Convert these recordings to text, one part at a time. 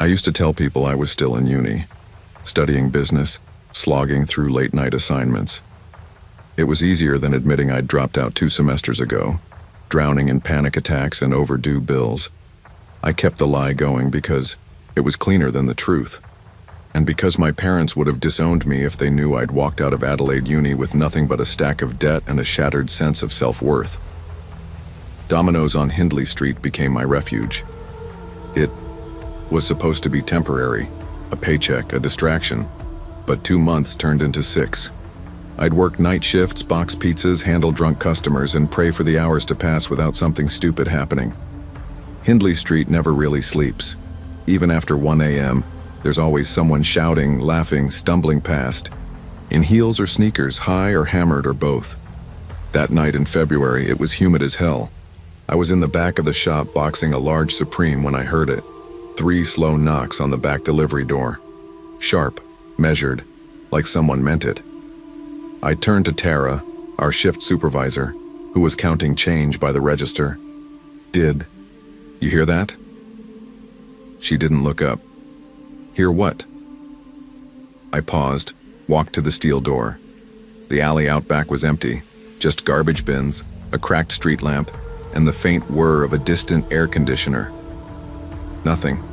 I used to tell people I was still in uni, studying business, slogging through late-night assignments. It was easier than admitting I'd dropped out 2 semesters ago, drowning in panic attacks and overdue bills. I kept the lie going because it was cleaner than the truth, and because my parents would have disowned me if they knew I'd walked out of Adelaide Uni with nothing but a stack of debt and a shattered sense of self-worth. Domino's on Hindley Street became my refuge. It was supposed to be temporary, a paycheck, a distraction, but 2 months turned into 6. I'd work night shifts, box pizzas, handle drunk customers, and pray for the hours to pass without something stupid happening. Hindley Street never really sleeps. Even after 1 a.m., there's always someone shouting, laughing, stumbling past, in heels or sneakers, high or hammered or both. That night in February, it was humid as hell. I was in the back of the shop boxing a large Supreme when I heard it. 3 slow knocks on the back delivery door. Sharp, measured, like someone meant it. I turned to Tara, our shift supervisor, who was counting change by the register. "Did you hear that?" She didn't look up. "Hear what?" I paused, walked to the steel door. The alley out back was empty, just garbage bins, a cracked street lamp, and the faint whir of a distant air conditioner. Nothing.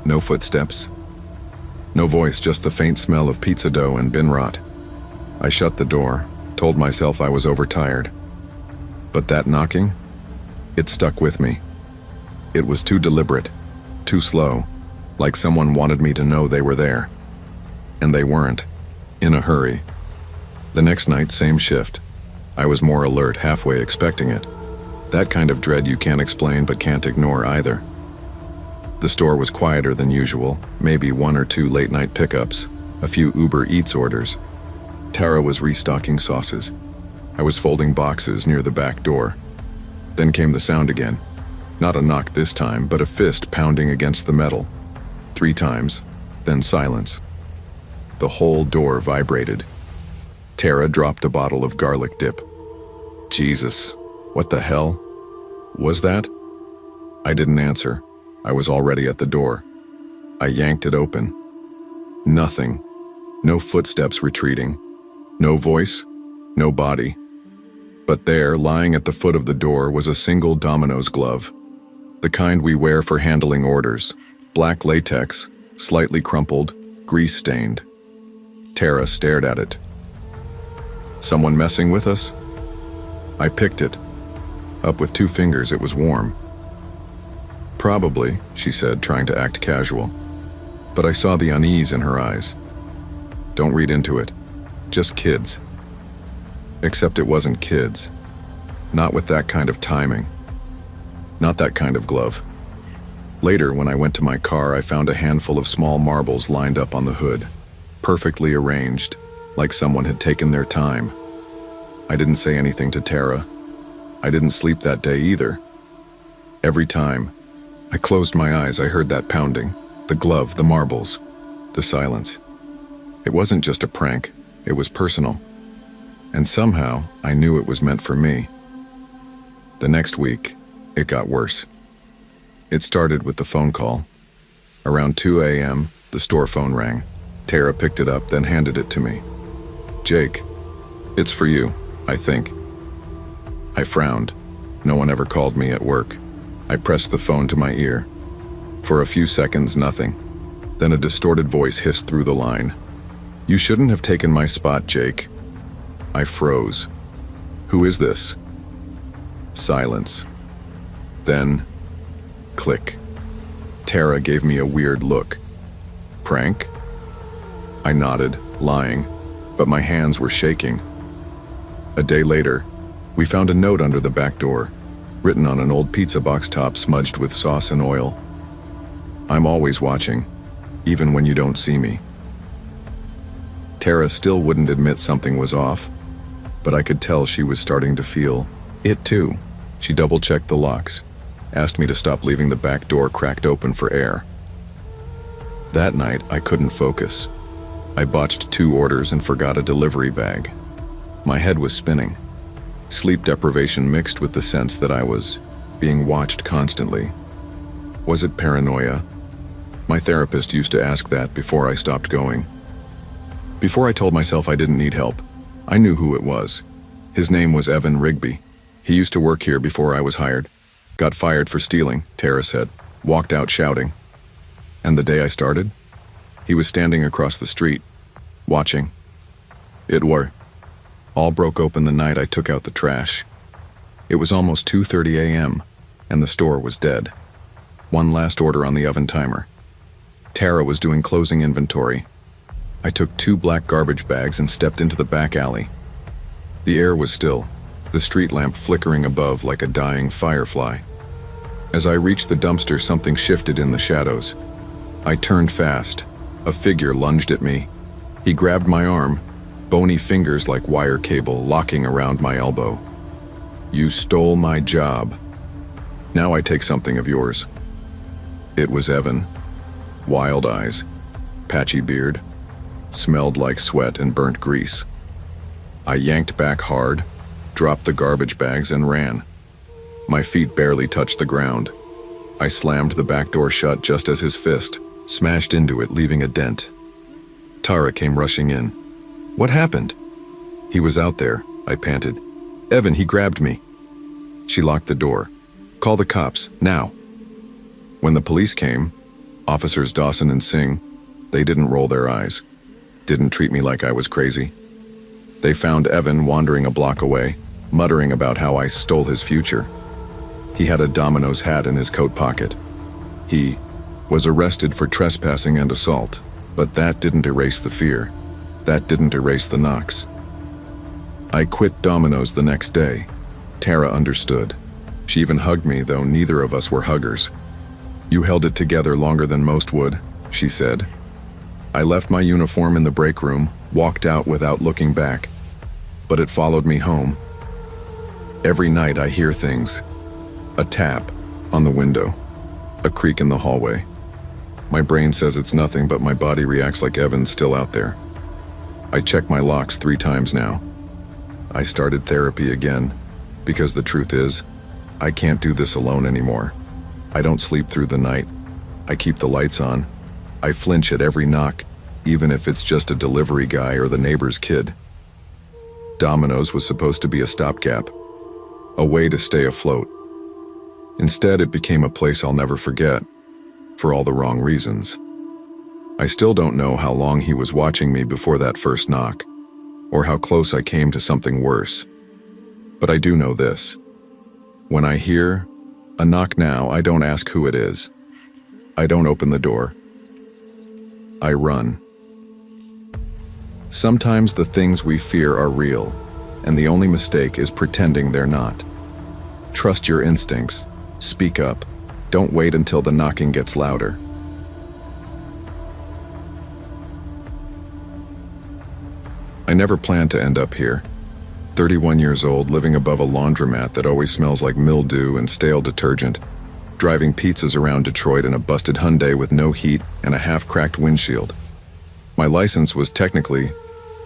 No footsteps. No voice, just the faint smell of pizza dough and bin rot. I shut the door, told myself I was overtired. But that knocking? It stuck with me. It was too deliberate, too slow, like someone wanted me to know they were there. And they weren't, in a hurry. The next night, same shift. I was more alert, halfway expecting it. That kind of dread you can't explain but can't ignore either. The store was quieter than usual, maybe 1 or 2 late-night pickups, a few Uber Eats orders. Tara was restocking sauces. I was folding boxes near the back door. Then came the sound again. Not a knock this time, but a fist pounding against the metal. 3 times, then silence. The whole door vibrated. Tara dropped a bottle of garlic dip. Jesus, what the hell was that? I didn't answer. I was already at the door. I yanked it open. Nothing. No footsteps retreating. No voice. No body. But there, lying at the foot of the door, was a single Domino's glove. The kind we wear for handling orders. Black latex, slightly crumpled, grease-stained. Tara stared at it. Someone messing with us? I picked it. Up with 2 fingers, it was warm. "Probably," she said, trying to act casual. But I saw the unease in her eyes. "Don't read into it. Just kids." Except it wasn't kids. Not with that kind of timing. Not that kind of glove. Later, when I went to my car, I found a handful of small marbles lined up on the hood, perfectly arranged, like someone had taken their time. I didn't say anything to Tara. I didn't sleep that day either. Every time I closed my eyes, I heard that pounding, the glove, the marbles, the silence. It wasn't just a prank, it was personal. And somehow, I knew it was meant for me. The next week, it got worse. It started with the phone call. Around 2 a.m., the store phone rang. Tara picked it up, then handed it to me. "Jake, it's for you, I think." I frowned. No one ever called me at work. I pressed the phone to my ear. For a few seconds, nothing. Then a distorted voice hissed through the line. "You shouldn't have taken my spot, Jake." I froze. "Who is this?" Silence. Then, click. Tara gave me a weird look. "Prank?" I nodded, lying, but my hands were shaking. A day later, we found a note under the back door, written on an old pizza box top smudged with sauce and oil. "I'm always watching, even when you don't see me." Tara still wouldn't admit something was off, but I could tell she was starting to feel it too. She double-checked the locks, asked me to stop leaving the back door cracked open for air. That night, I couldn't focus. I botched 2 orders and forgot a delivery bag. My head was spinning. Sleep deprivation mixed with the sense that I was being watched constantly. Was it paranoia? My therapist used to ask that before I stopped going. Before I told myself I didn't need help, I knew who it was. His name was Evan Rigby. He used to work here before I was hired. Got fired for stealing, Tara said. Walked out shouting. And the day I started, he was standing across the street, watching. It were. All broke open the night I took out the trash. It was almost 2:30 a.m., and the store was dead. One last order on the oven timer. Tara was doing closing inventory. I took 2 black garbage bags and stepped into the back alley. The air was still, the street lamp flickering above like a dying firefly. As I reached the dumpster, something shifted in the shadows. I turned fast. A figure lunged at me. He grabbed my arm, bony fingers like wire cable locking around my elbow. You stole my job. Now I take something of yours. It was Evan. Wild eyes, patchy beard, smelled like sweat and burnt grease. I yanked back hard, dropped the garbage bags and ran. My feet barely touched the ground. I slammed the back door shut just as his fist smashed into it, leaving a dent. Tara came rushing in. What happened? He was out there, I panted. Evan, he grabbed me. She locked the door. Call the cops, now. When the police came, Officers Dawson and Singh, they didn't roll their eyes, didn't treat me like I was crazy. They found Evan wandering a block away, muttering about how I stole his future. He had a Domino's hat in his coat pocket. He was arrested for trespassing and assault, but that didn't erase the fear. That didn't erase the knocks. I quit Domino's the next day. Tara understood. She even hugged me, though neither of us were huggers. You held it together longer than most would, she said. I left my uniform in the break room, walked out without looking back. But it followed me home. Every night I hear things. A tap on the window, a creak in the hallway. My brain says it's nothing, but my body reacts like Evan's still out there. I check my locks 3 times now. I started therapy again, because the truth is, I can't do this alone anymore. I don't sleep through the night. I keep the lights on. I flinch at every knock, even if it's just a delivery guy or the neighbor's kid. Domino's was supposed to be a stopgap, a way to stay afloat. Instead, it became a place I'll never forget, for all the wrong reasons. I still don't know how long he was watching me before that first knock, or how close I came to something worse. But I do know this. When I hear a knock now, I don't ask who it is. I don't open the door. I run. Sometimes the things we fear are real, and the only mistake is pretending they're not. Trust your instincts. Speak up. Don't wait until the knocking gets louder. I never planned to end up here. 31 years old, living above a laundromat that always smells like mildew and stale detergent, driving pizzas around Detroit in a busted Hyundai with no heat and a half-cracked windshield. My license was technically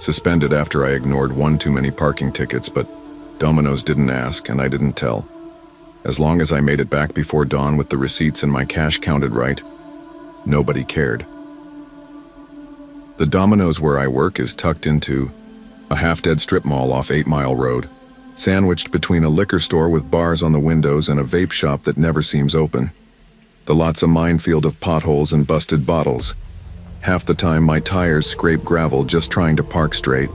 suspended after I ignored 1 too many parking tickets, but Domino's didn't ask and I didn't tell. As long as I made it back before dawn with the receipts and my cash counted right, nobody cared. The Domino's where I work is tucked into a half-dead strip mall off 8 Mile Road, sandwiched between a liquor store with bars on the windows and a vape shop that never seems open. The lot's a minefield of potholes and busted bottles. Half the time my tires scrape gravel just trying to park straight.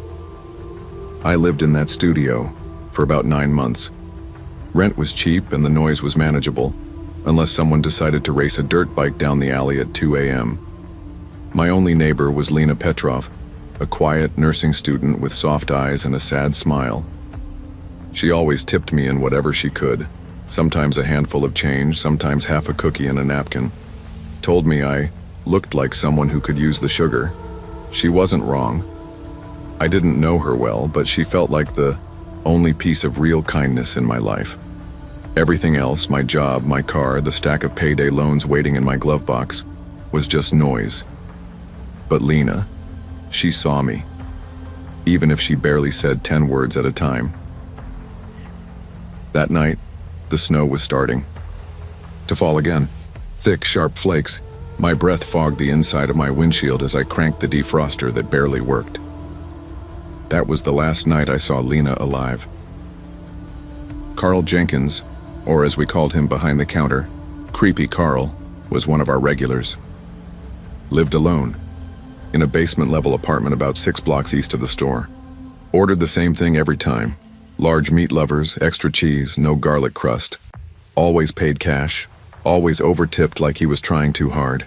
I lived in that studio for about 9 months. Rent was cheap and the noise was manageable, unless someone decided to race a dirt bike down the alley at 2 a.m. My only neighbor was Lena Petrov, a quiet nursing student with soft eyes and a sad smile. She always tipped me in whatever she could, sometimes a handful of change, sometimes half a cookie in a napkin. Told me I looked like someone who could use the sugar. She wasn't wrong. I didn't know her well, but she felt like the only piece of real kindness in my life. Everything else, my job, my car, the stack of payday loans waiting in my glove box, was just noise. But Lena, she saw me, even if she barely said 10 words at a time. That night, the snow was starting to fall again. Thick, sharp flakes, My breath fogged the inside of my windshield as I cranked the defroster that barely worked. That was the last night I saw Lena alive. Carl Jenkins, or as we called him behind the counter, Creepy Carl, was one of our regulars. Lived alone, in a basement-level apartment about 6 blocks east of the store. Ordered the same thing every time. Large meat lovers, extra cheese, no garlic crust. Always paid cash, always over-tipped like he was trying too hard.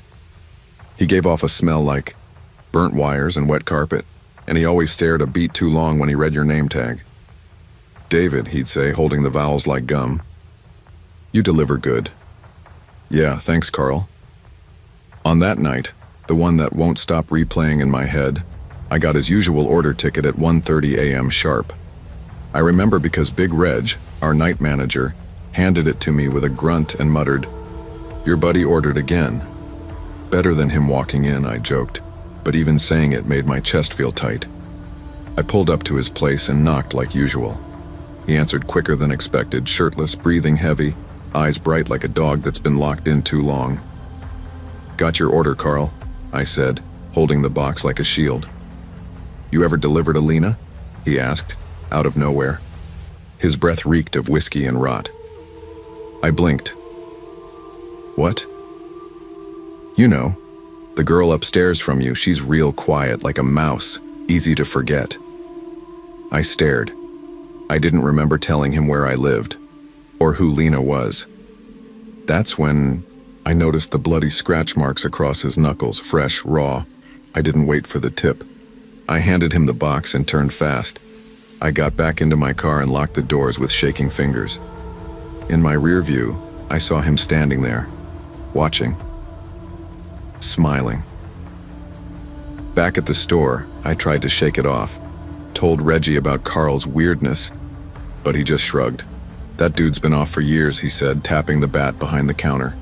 He gave off a smell like burnt wires and wet carpet, and he always stared a beat too long when he read your name tag. David, he'd say, holding the vowels like gum. You deliver good. Yeah, thanks, Carl. On that night, the one that won't stop replaying in my head, I got his usual order ticket at 1:30 a.m. sharp. I remember because Big Reg, our night manager, handed it to me with a grunt and muttered, "Your buddy ordered again." Better than him walking in, I joked, but even saying it made my chest feel tight. I pulled up to his place and knocked like usual. He answered quicker than expected, shirtless, breathing heavy, eyes bright like a dog that's been locked in too long. "Got your order, Carl," I said, holding the box like a shield. "You ever delivered a Lena?" he asked, out of nowhere. His breath reeked of whiskey and rot. I blinked. "What?" "You know, the girl upstairs from you, she's real quiet like a mouse, easy to forget." I stared. I didn't remember telling him where I lived, or who Lena was. That's when I noticed the bloody scratch marks across his knuckles, fresh, raw. I didn't wait for the tip. I handed him the box and turned fast. I got back into my car and locked the doors with shaking fingers. In my rear view, I saw him standing there, watching, smiling. Back at the store, I tried to shake it off, told Reggie about Carl's weirdness, but he just shrugged. "That dude's been off for years," he said, tapping the bat behind the counter.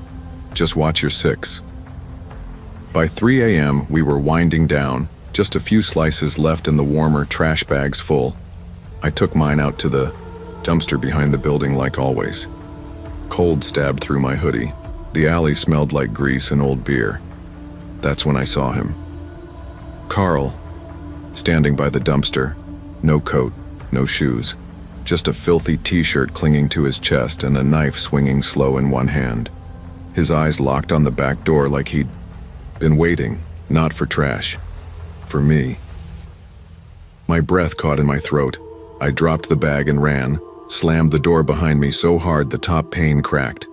"Just watch your 6. By 3 a.m., we were winding down, just a few slices left in the warmer trash bags full. I took mine out to the dumpster behind the building like always. Cold stabbed through my hoodie. The alley smelled like grease and old beer. That's when I saw him. Carl, standing by the dumpster, no coat, no shoes, just a filthy t-shirt clinging to his chest and a knife swinging slow in one hand. His eyes locked on the back door like he'd been waiting, not for trash, for me. My breath caught in my throat. I dropped the bag and ran, slammed the door behind me so hard the top pane cracked.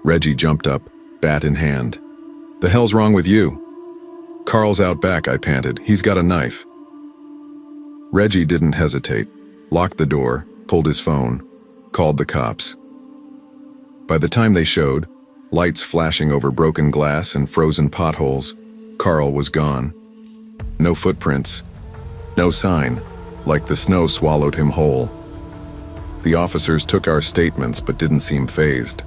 Reggie jumped up, bat in hand. "The hell's wrong with you?" "Carl's out back," I panted. "He's got a knife." Reggie didn't hesitate, locked the door, pulled his phone, called the cops. By the time they showed, lights flashing over broken glass and frozen potholes, Carl was gone. No footprints, no sign, like the snow swallowed him whole. The officers took our statements but didn't seem fazed.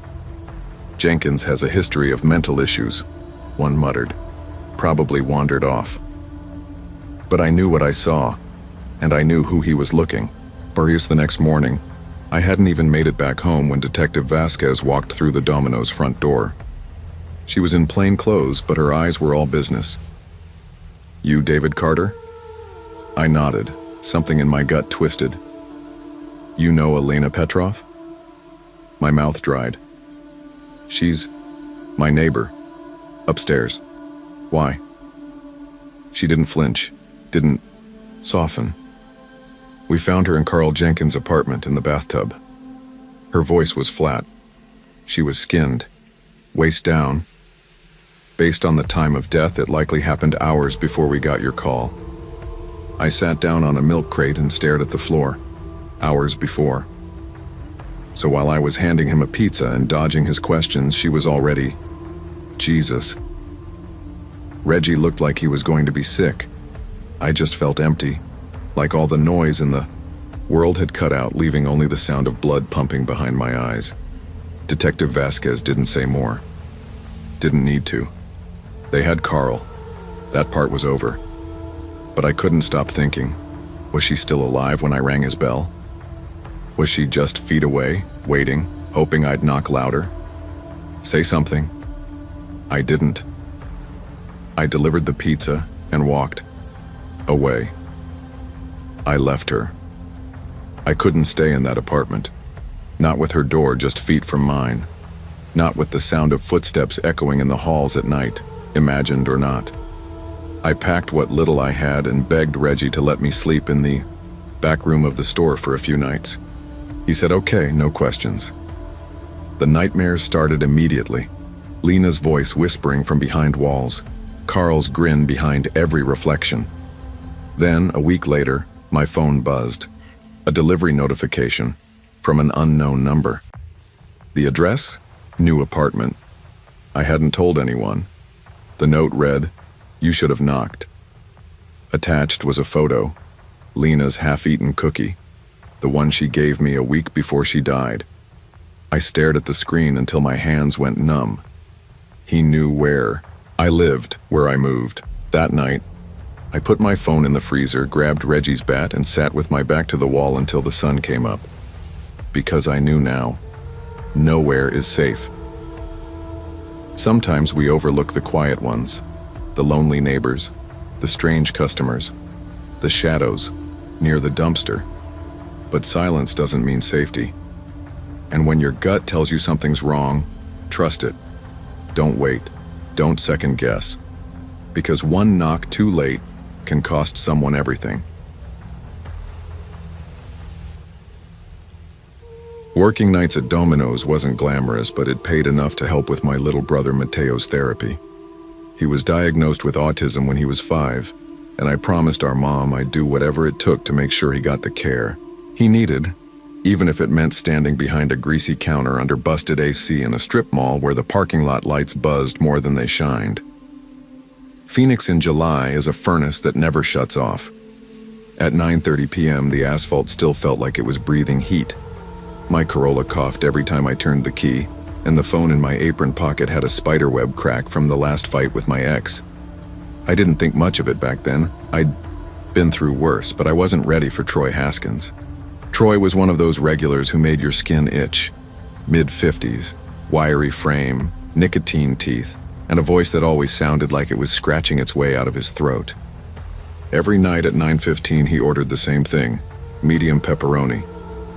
"Jenkins has a history of mental issues," one muttered. "Probably wandered off." But I knew what I saw, and I knew who he was looking. Furious the next morning, I hadn't even made it back home when Detective Vasquez walked through the Domino's front door. She was in plain clothes, but her eyes were all business. "You David Carter?" I nodded, something in my gut twisted. "You know Elena Petrov?" My mouth dried. "She's my neighbor, upstairs. Why?" She didn't flinch, didn't soften. "We found her in Carl Jenkins' apartment in the bathtub." Her voice was flat. She was skinned, waist down. Based on the time of death, it likely happened hours before we got your call. I sat down on a milk crate and stared at the floor. Hours before. So while I was handing him a pizza and dodging his questions, she was already... Jesus. Reggie looked like he was going to be sick. I just felt empty. Like all the noise in the world had cut out, leaving only the sound of blood pumping behind my eyes. Detective Vasquez didn't say more. Didn't need to. They had Carl. That part was over. But I couldn't stop thinking. Was she still alive when I rang his bell? Was she just feet away, waiting, hoping I'd knock louder? Say something. I didn't. I delivered the pizza and walked away. I left her. I couldn't stay in that apartment. Not with her door just feet from mine. Not with the sound of footsteps echoing in the halls at night, imagined or not. I packed what little I had and begged Reggie to let me sleep in the back room of the store for a few nights. He said, okay, no questions. The nightmares started immediately. Lena's voice whispering from behind walls. Carl's grin behind every reflection. Then, a week later, my phone buzzed. A delivery notification from an unknown number. The address? New apartment. I hadn't told anyone. The note read, "You should have knocked." Attached was a photo. Lena's half-eaten cookie. The one she gave me a week before she died. I stared at the screen until my hands went numb. He knew where I lived, where I moved. That night, I put my phone in the freezer, grabbed Reggie's bat, and sat with my back to the wall until the sun came up. Because I knew now, nowhere is safe. Sometimes we overlook the quiet ones, the lonely neighbors, the strange customers, the shadows near the dumpster. But silence doesn't mean safety. And when your gut tells you something's wrong, trust it. Don't wait. Don't second guess. Because one knock too late can cost someone everything. Working nights at Domino's wasn't glamorous, but it paid enough to help with my little brother Mateo's therapy. He was diagnosed with autism when he was 5, and I promised our mom I'd do whatever it took to make sure he got the care he needed, even if it meant standing behind a greasy counter under busted AC in a strip mall where the parking lot lights buzzed more than they shined. Phoenix in July is a furnace that never shuts off. At 9:30 p.m., the asphalt still felt like it was breathing heat. My Corolla coughed every time I turned the key, and the phone in my apron pocket had a spiderweb crack from the last fight with my ex. I didn't think much of it back then. I'd been through worse, but I wasn't ready for Troy Haskins. Troy was one of those regulars who made your skin itch. Mid-50s, wiry frame, nicotine teeth, and a voice that always sounded like it was scratching its way out of his throat. Every night at 9:15 he ordered the same thing, medium pepperoni,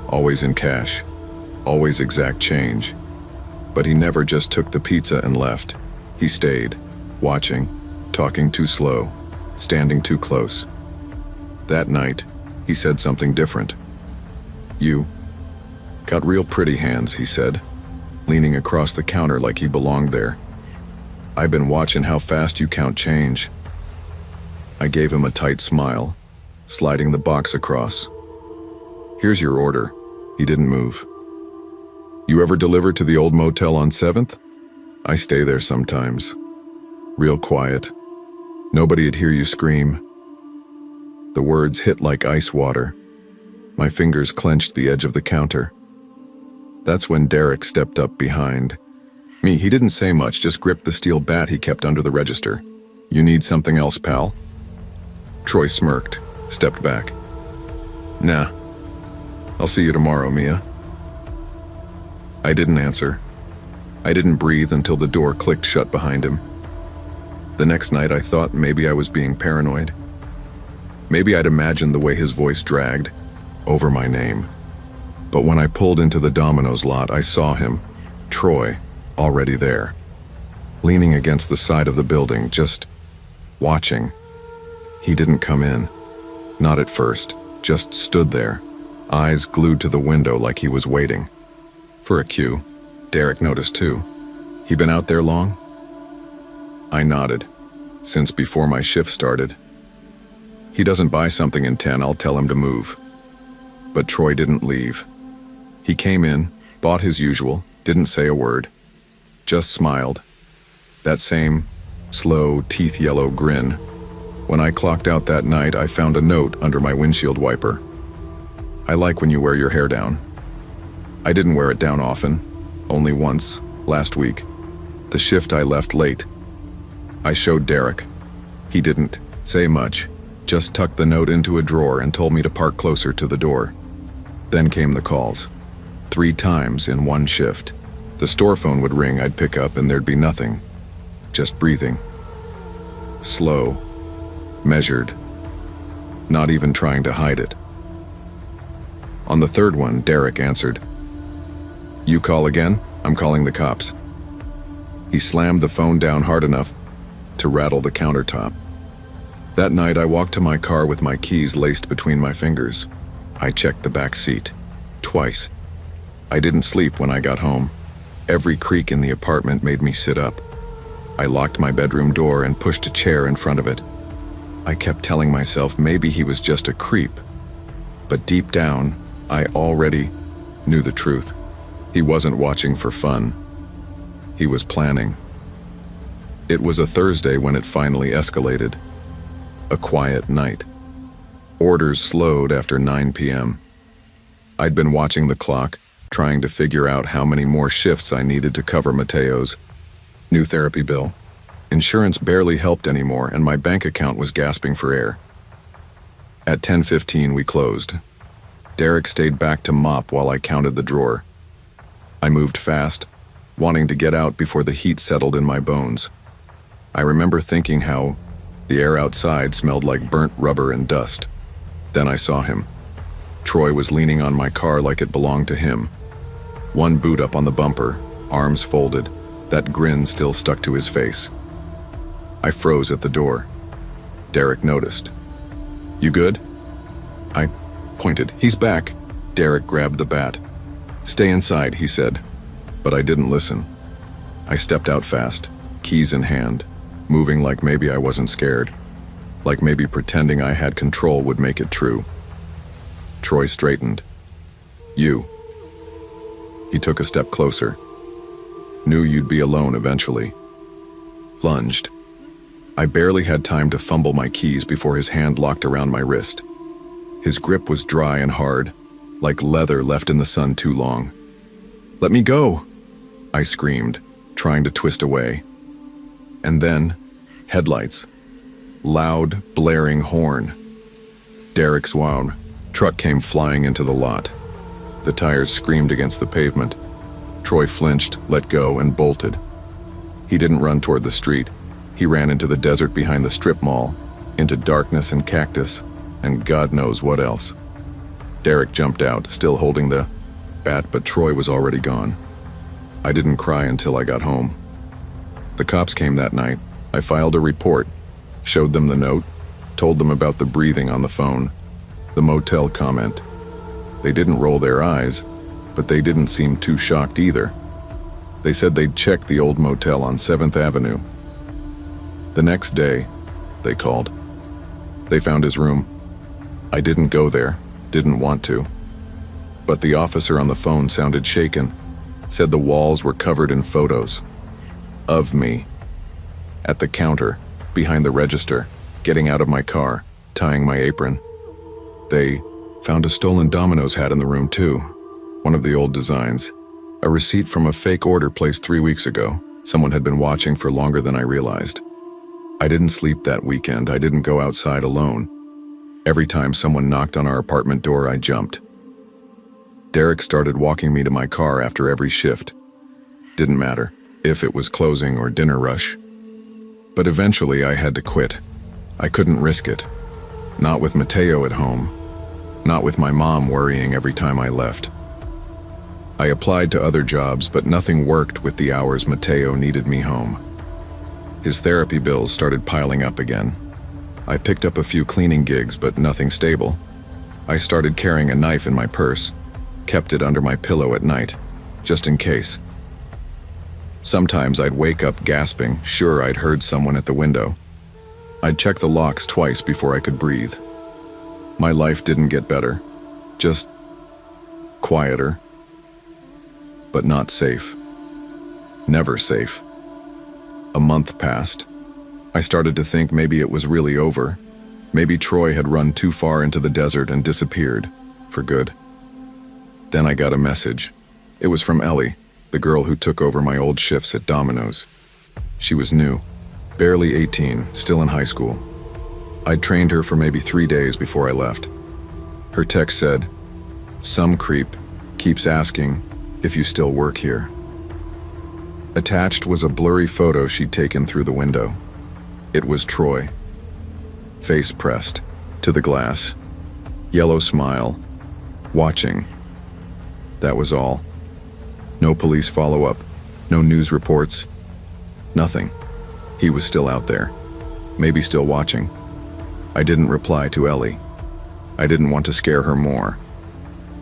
always in cash, always exact change. But he never just took the pizza and left. He stayed, watching, talking too slow, standing too close. That night, he said something different. "You got real pretty hands," he said, leaning across the counter like he belonged there. "I've been watching how fast you count change." I gave him a tight smile, sliding the box across. "Here's your order." He didn't move. "You ever deliver to the old motel on 7th? I stay there sometimes. Real quiet. Nobody'd hear you scream." The words hit like ice water. My fingers clenched the edge of the counter. That's when Derek stepped up behind me. He didn't say much, just gripped the steel bat he kept under the register. "You need something else, pal?" Troy smirked, stepped back. "Nah. I'll see you tomorrow, Mia." I didn't answer. I didn't breathe until the door clicked shut behind him. The next night I thought maybe I was being paranoid. Maybe I'd imagined the way his voice dragged over my name. But when I pulled into the Domino's lot, I saw him, Troy, already there, leaning against the side of the building, just watching. He didn't come in. Not at first, just stood there, eyes glued to the window like he was waiting. For a cue. Derek noticed too. "He been out there long?" I nodded. "Since before my shift started." "He doesn't buy something in 10, I'll tell him to move." But Troy didn't leave. He came in, bought his usual, didn't say a word. Just smiled. That same, slow, teeth-yellow grin. When I clocked out that night, I found a note under my windshield wiper. "I like when you wear your hair down." I didn't wear it down often, only once, last week. The shift I left late. I showed Derek. He didn't say much, just tucked the note into a drawer and told me to park closer to the door. Then came the calls. 3 times in one shift. The store phone would ring, I'd pick up, and there'd be nothing. Just breathing. slow, measured, not even trying to hide it. On the third one, Derek answered. "You call again? I'm calling the cops." He slammed the phone down hard enough to rattle the countertop. That night, I walked to my car with my keys laced between my fingers. I checked the back seat. Twice. I didn't sleep when I got home. Every creak in the apartment made me sit up. I locked my bedroom door and pushed a chair in front of it. I kept telling myself maybe he was just a creep. But deep down, I already knew the truth. He wasn't watching for fun. He was planning. It was a Thursday when it finally escalated. A quiet night. Orders slowed after 9 p.m. I'd been watching the clock, trying to figure out how many more shifts I needed to cover Mateo's new therapy bill. Insurance barely helped anymore, and my bank account was gasping for air. At 10:15, we closed. Derek stayed back to mop while I counted the drawer. I moved fast, wanting to get out before the heat settled in my bones. I remember thinking how the air outside smelled like burnt rubber and dust. Then I saw him. Troy was leaning on my car like it belonged to him. One boot up on the bumper, arms folded, that grin still stuck to his face. I froze at the door. Derek noticed. "You good?" I pointed. "He's back." Derek grabbed the bat. "Stay inside," he said, but I didn't listen. I stepped out fast, keys in hand, moving like maybe I wasn't scared, like maybe pretending I had control would make it true. Troy straightened. "You." He took a step closer. "Knew you'd be alone eventually." Lunged. I barely had time to fumble my keys before his hand locked around my wrist. His grip was dry and hard, like leather left in the sun too long. "Let me go!" I screamed, trying to twist away. And then, headlights. Loud, blaring horn. Derek's wow. Truck came flying into the lot. The tires screamed against the pavement. Troy flinched, let go, and bolted. He didn't run toward the street. He ran into the desert behind the strip mall, into darkness and cactus, and God knows what else. Derek jumped out, still holding the bat, but Troy was already gone. I didn't cry until I got home. The cops came that night. I filed a report, showed them the note, told them about the breathing on the phone, the motel comment. They didn't roll their eyes, but they didn't seem too shocked either. They said they'd checked the old motel on 7th Avenue. The next day, they called. They found his room. I didn't go there, didn't want to. But the officer on the phone sounded shaken, said the walls were covered in photos. Of me. At the counter, behind the register, getting out of my car, tying my apron. They found a stolen Domino's hat in the room too, one of the old designs. A receipt from a fake order placed 3 weeks ago. Someone had been watching for longer than I realized. I didn't sleep that weekend. I didn't go outside alone. Every time someone knocked on our apartment door, I jumped. Derek started walking me to my car after every shift. Didn't matter if it was closing or dinner rush. But eventually I had to quit. I couldn't risk it. Not with Mateo at home. Not with my mom worrying every time I left. I applied to other jobs, but nothing worked with the hours Mateo needed me home. His therapy bills started piling up again. I picked up a few cleaning gigs, but nothing stable. I started carrying a knife in my purse, kept it under my pillow at night, just in case. Sometimes I'd wake up gasping, sure I'd heard someone at the window. I'd check the locks twice before I could breathe. My life didn't get better, just quieter, but not safe. Never safe. A month passed. I started to think maybe it was really over. Maybe Troy had run too far into the desert and disappeared, for good. Then I got a message. It was from Ellie, the girl who took over my old shifts at Domino's. She was new, barely 18, still in high school. I'd trained her for maybe 3 days before I left. Her text said, "Some creep keeps asking if you still work here." Attached was a blurry photo she'd taken through the window. It was Troy, face pressed to the glass, yellow smile, watching. That was all. No police follow-up, no news reports, nothing. He was still out there, maybe still watching. I didn't reply to Ellie. I didn't want to scare her more.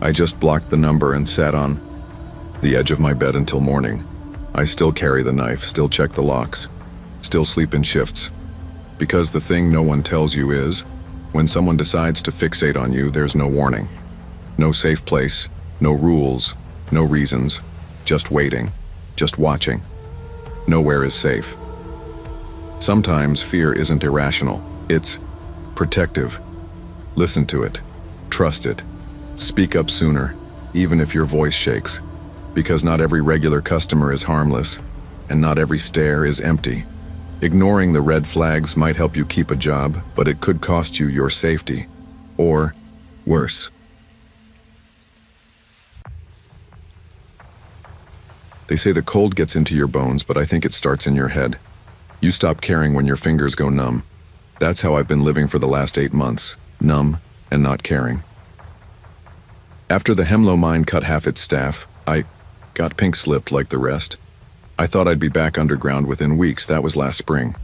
I just blocked the number and sat on the edge of my bed until morning. I still carry the knife, still check the locks, still sleep in shifts. Because the thing no one tells you is, when someone decides to fixate on you, there's no warning. No safe place, no rules, no reasons, just waiting, just watching. Nowhere is safe. Sometimes fear isn't irrational, it's protective. Listen to it, trust it, speak up sooner, even if your voice shakes, because not every regular customer is harmless, and not every stare is empty. Ignoring the red flags might help you keep a job, but it could cost you your safety, or worse. They say the cold gets into your bones, but I think it starts in your head. You stop caring when your fingers go numb. That's how I've been living for the last 8 months, numb and not caring. After the Hemlo mine cut half its staff, I got pink-slipped like the rest. I thought I'd be back underground within weeks. That was last spring.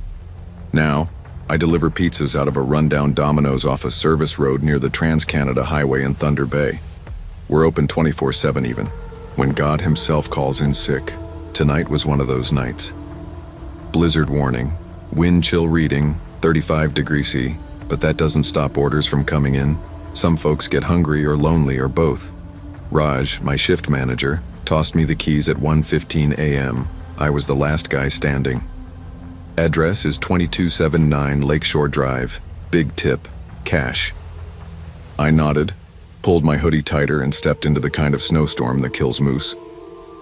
Now, I deliver pizzas out of a rundown Domino's off a service road near the Trans-Canada Highway in Thunder Bay. We're open 24/7 even, when God himself calls in sick. Tonight was one of those nights. Blizzard warning, wind chill reading, 35 degrees C, but that doesn't stop orders from coming in. Some folks get hungry or lonely or both. Raj, my shift manager, tossed me the keys at 1:15 a.m. I was the last guy standing. Address is 2279 Lakeshore Drive. Big tip, cash. I nodded, pulled my hoodie tighter and stepped into the kind of snowstorm that kills moose.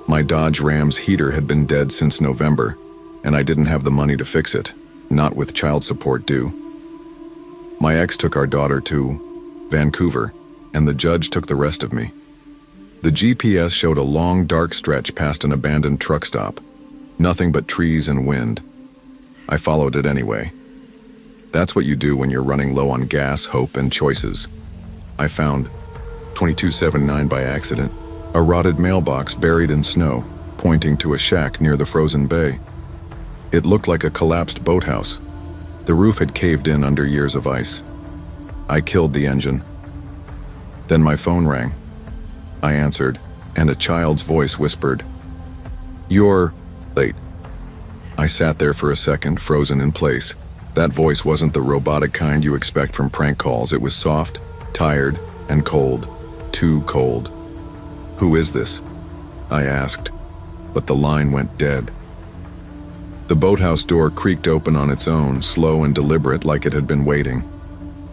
My Dodge Ram's heater had been dead since November, and I didn't have the money to fix it, not with child support due. My ex took our daughter to Vancouver, and the judge took the rest of me. The GPS showed a long, dark stretch past an abandoned truck stop. Nothing but trees and wind. I followed it anyway. That's what you do when you're running low on gas, hope, and choices. I found 2279 by accident, a rotted mailbox buried in snow, pointing to a shack near the frozen bay. It looked like a collapsed boathouse. The roof had caved in under years of ice. I killed the engine. Then my phone rang. I answered, and a child's voice whispered, "You're late." I sat there for a second, frozen in place. That voice wasn't the robotic kind you expect from prank calls. It was soft, tired, and cold. Too cold. "Who is this?" I asked, but the line went dead. The boathouse door creaked open on its own, slow and deliberate, like it had been waiting.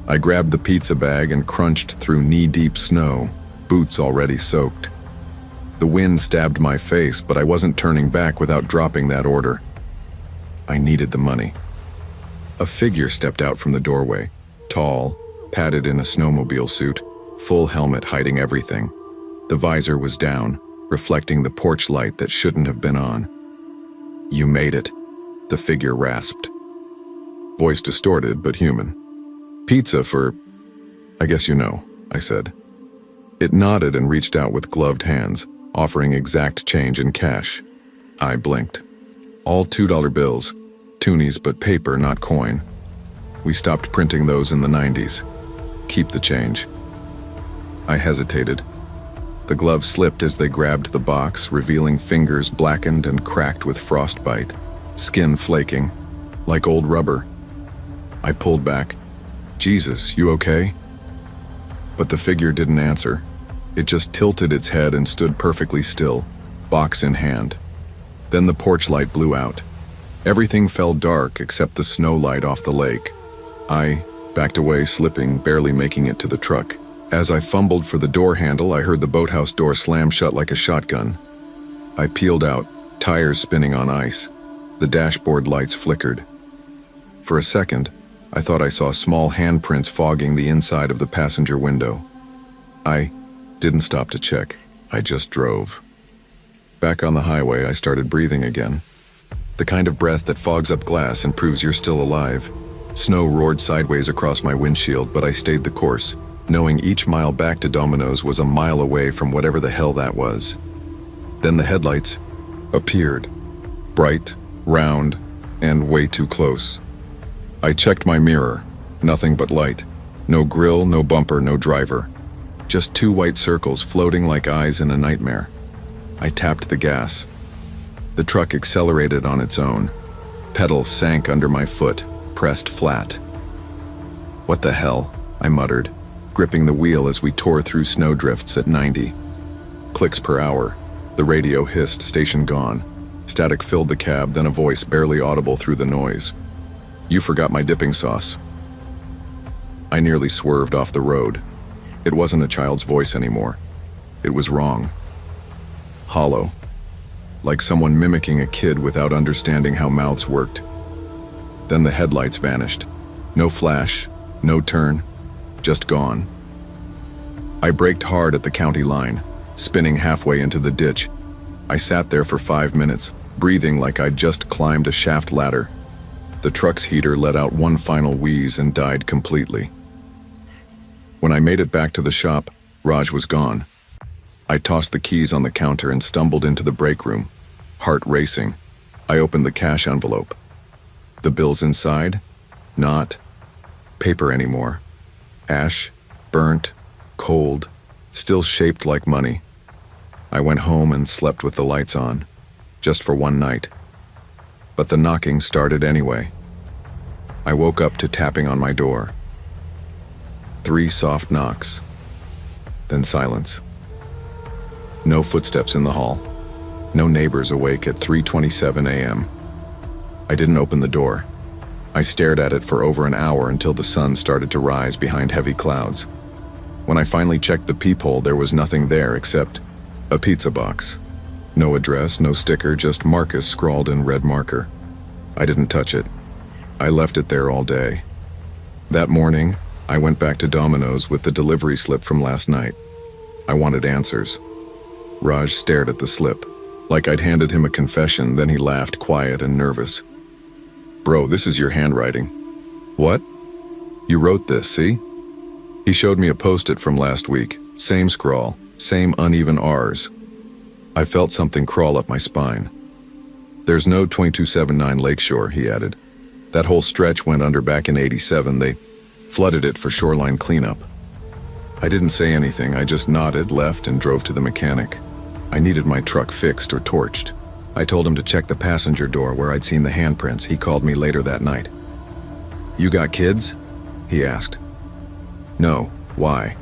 I grabbed the pizza bag and crunched through knee-deep snow, boots already soaked. The wind stabbed my face, but I wasn't turning back without dropping that order. I needed the money. A figure stepped out from the doorway, tall, padded in a snowmobile suit, full helmet hiding everything. The visor was down, reflecting the porch light that shouldn't have been on. "You made it," the figure rasped. Voice distorted, but human. "Pizza for, I guess you know," I said. It nodded and reached out with gloved hands, offering exact change in cash. I blinked. All $2 bills, toonies but paper, not coin. We stopped printing those in the 90s. Keep the change. I hesitated. The gloves slipped as they grabbed the box, revealing fingers blackened and cracked with frostbite, skin flaking, like old rubber. I pulled back. "Jesus, you okay?" But the figure didn't answer. It just tilted its head and stood perfectly still, box in hand. Then the porch light blew out. Everything fell dark except the snow light off the lake. I backed away, slipping, barely making it to the truck. As I fumbled for the door handle, I heard the boathouse door slam shut like a shotgun. I peeled out, tires spinning on ice. The dashboard lights flickered. For a second, I thought I saw small handprints fogging the inside of the passenger window. I didn't stop to check. I just drove. Back on the highway, I started breathing again. The kind of breath that fogs up glass and proves you're still alive. Snow roared sideways across my windshield, but I stayed the course, knowing each mile back to Domino's was a mile away from whatever the hell that was. Then the headlights appeared, bright, round, and way too close. I checked my mirror. Nothing but light. No grille, no bumper, no driver. Just two white circles floating like eyes in a nightmare. I tapped the gas. The truck accelerated on its own. Pedals sank under my foot, pressed flat. "What the hell?" I muttered, gripping the wheel as we tore through snowdrifts at 90. Clicks per hour. The radio hissed, station gone. Static filled the cab, then a voice barely audible through the noise. "You forgot my dipping sauce." I nearly swerved off the road. It wasn't a child's voice anymore. It was wrong. Hollow. Like someone mimicking a kid without understanding how mouths worked. Then the headlights vanished. No flash, no turn, just gone. I braked hard at the county line, spinning halfway into the ditch. I sat there for 5 minutes, breathing like I'd just climbed a shaft ladder. The truck's heater let out one final wheeze and died completely. When I made it back to the shop, Raj was gone. I tossed the keys on the counter and stumbled into the break room, heart racing. I opened the cash envelope. The bills inside? Not paper anymore. Ash, burnt, cold, still shaped like money. I went home and slept with the lights on, just for one night. But the knocking started anyway. I woke up to tapping on my door. 3 soft knocks, then silence. No footsteps in the hall. No neighbors awake at 3:27 a.m. I didn't open the door. I stared at it for over an hour until the sun started to rise behind heavy clouds. When I finally checked the peephole, there was nothing there except a pizza box. No address, no sticker, just Marcus scrawled in red marker. I didn't touch it. I left it there all day. That morning, I went back to Domino's with the delivery slip from last night. I wanted answers. Raj stared at the slip, like I'd handed him a confession, then he laughed, quiet and nervous. "Bro, this is your handwriting." "What?" "You wrote this, see?" He showed me a post-it from last week. Same scrawl, same uneven R's. I felt something crawl up my spine. "There's no 2279 Lakeshore," he added. "That whole stretch went under back in '87. They flooded it for shoreline cleanup." I didn't say anything. I just nodded, left, and drove to the mechanic. I needed my truck fixed or torched. I told him to check the passenger door where I'd seen the handprints. He called me later that night. "You got kids?" he asked. "No. Why?"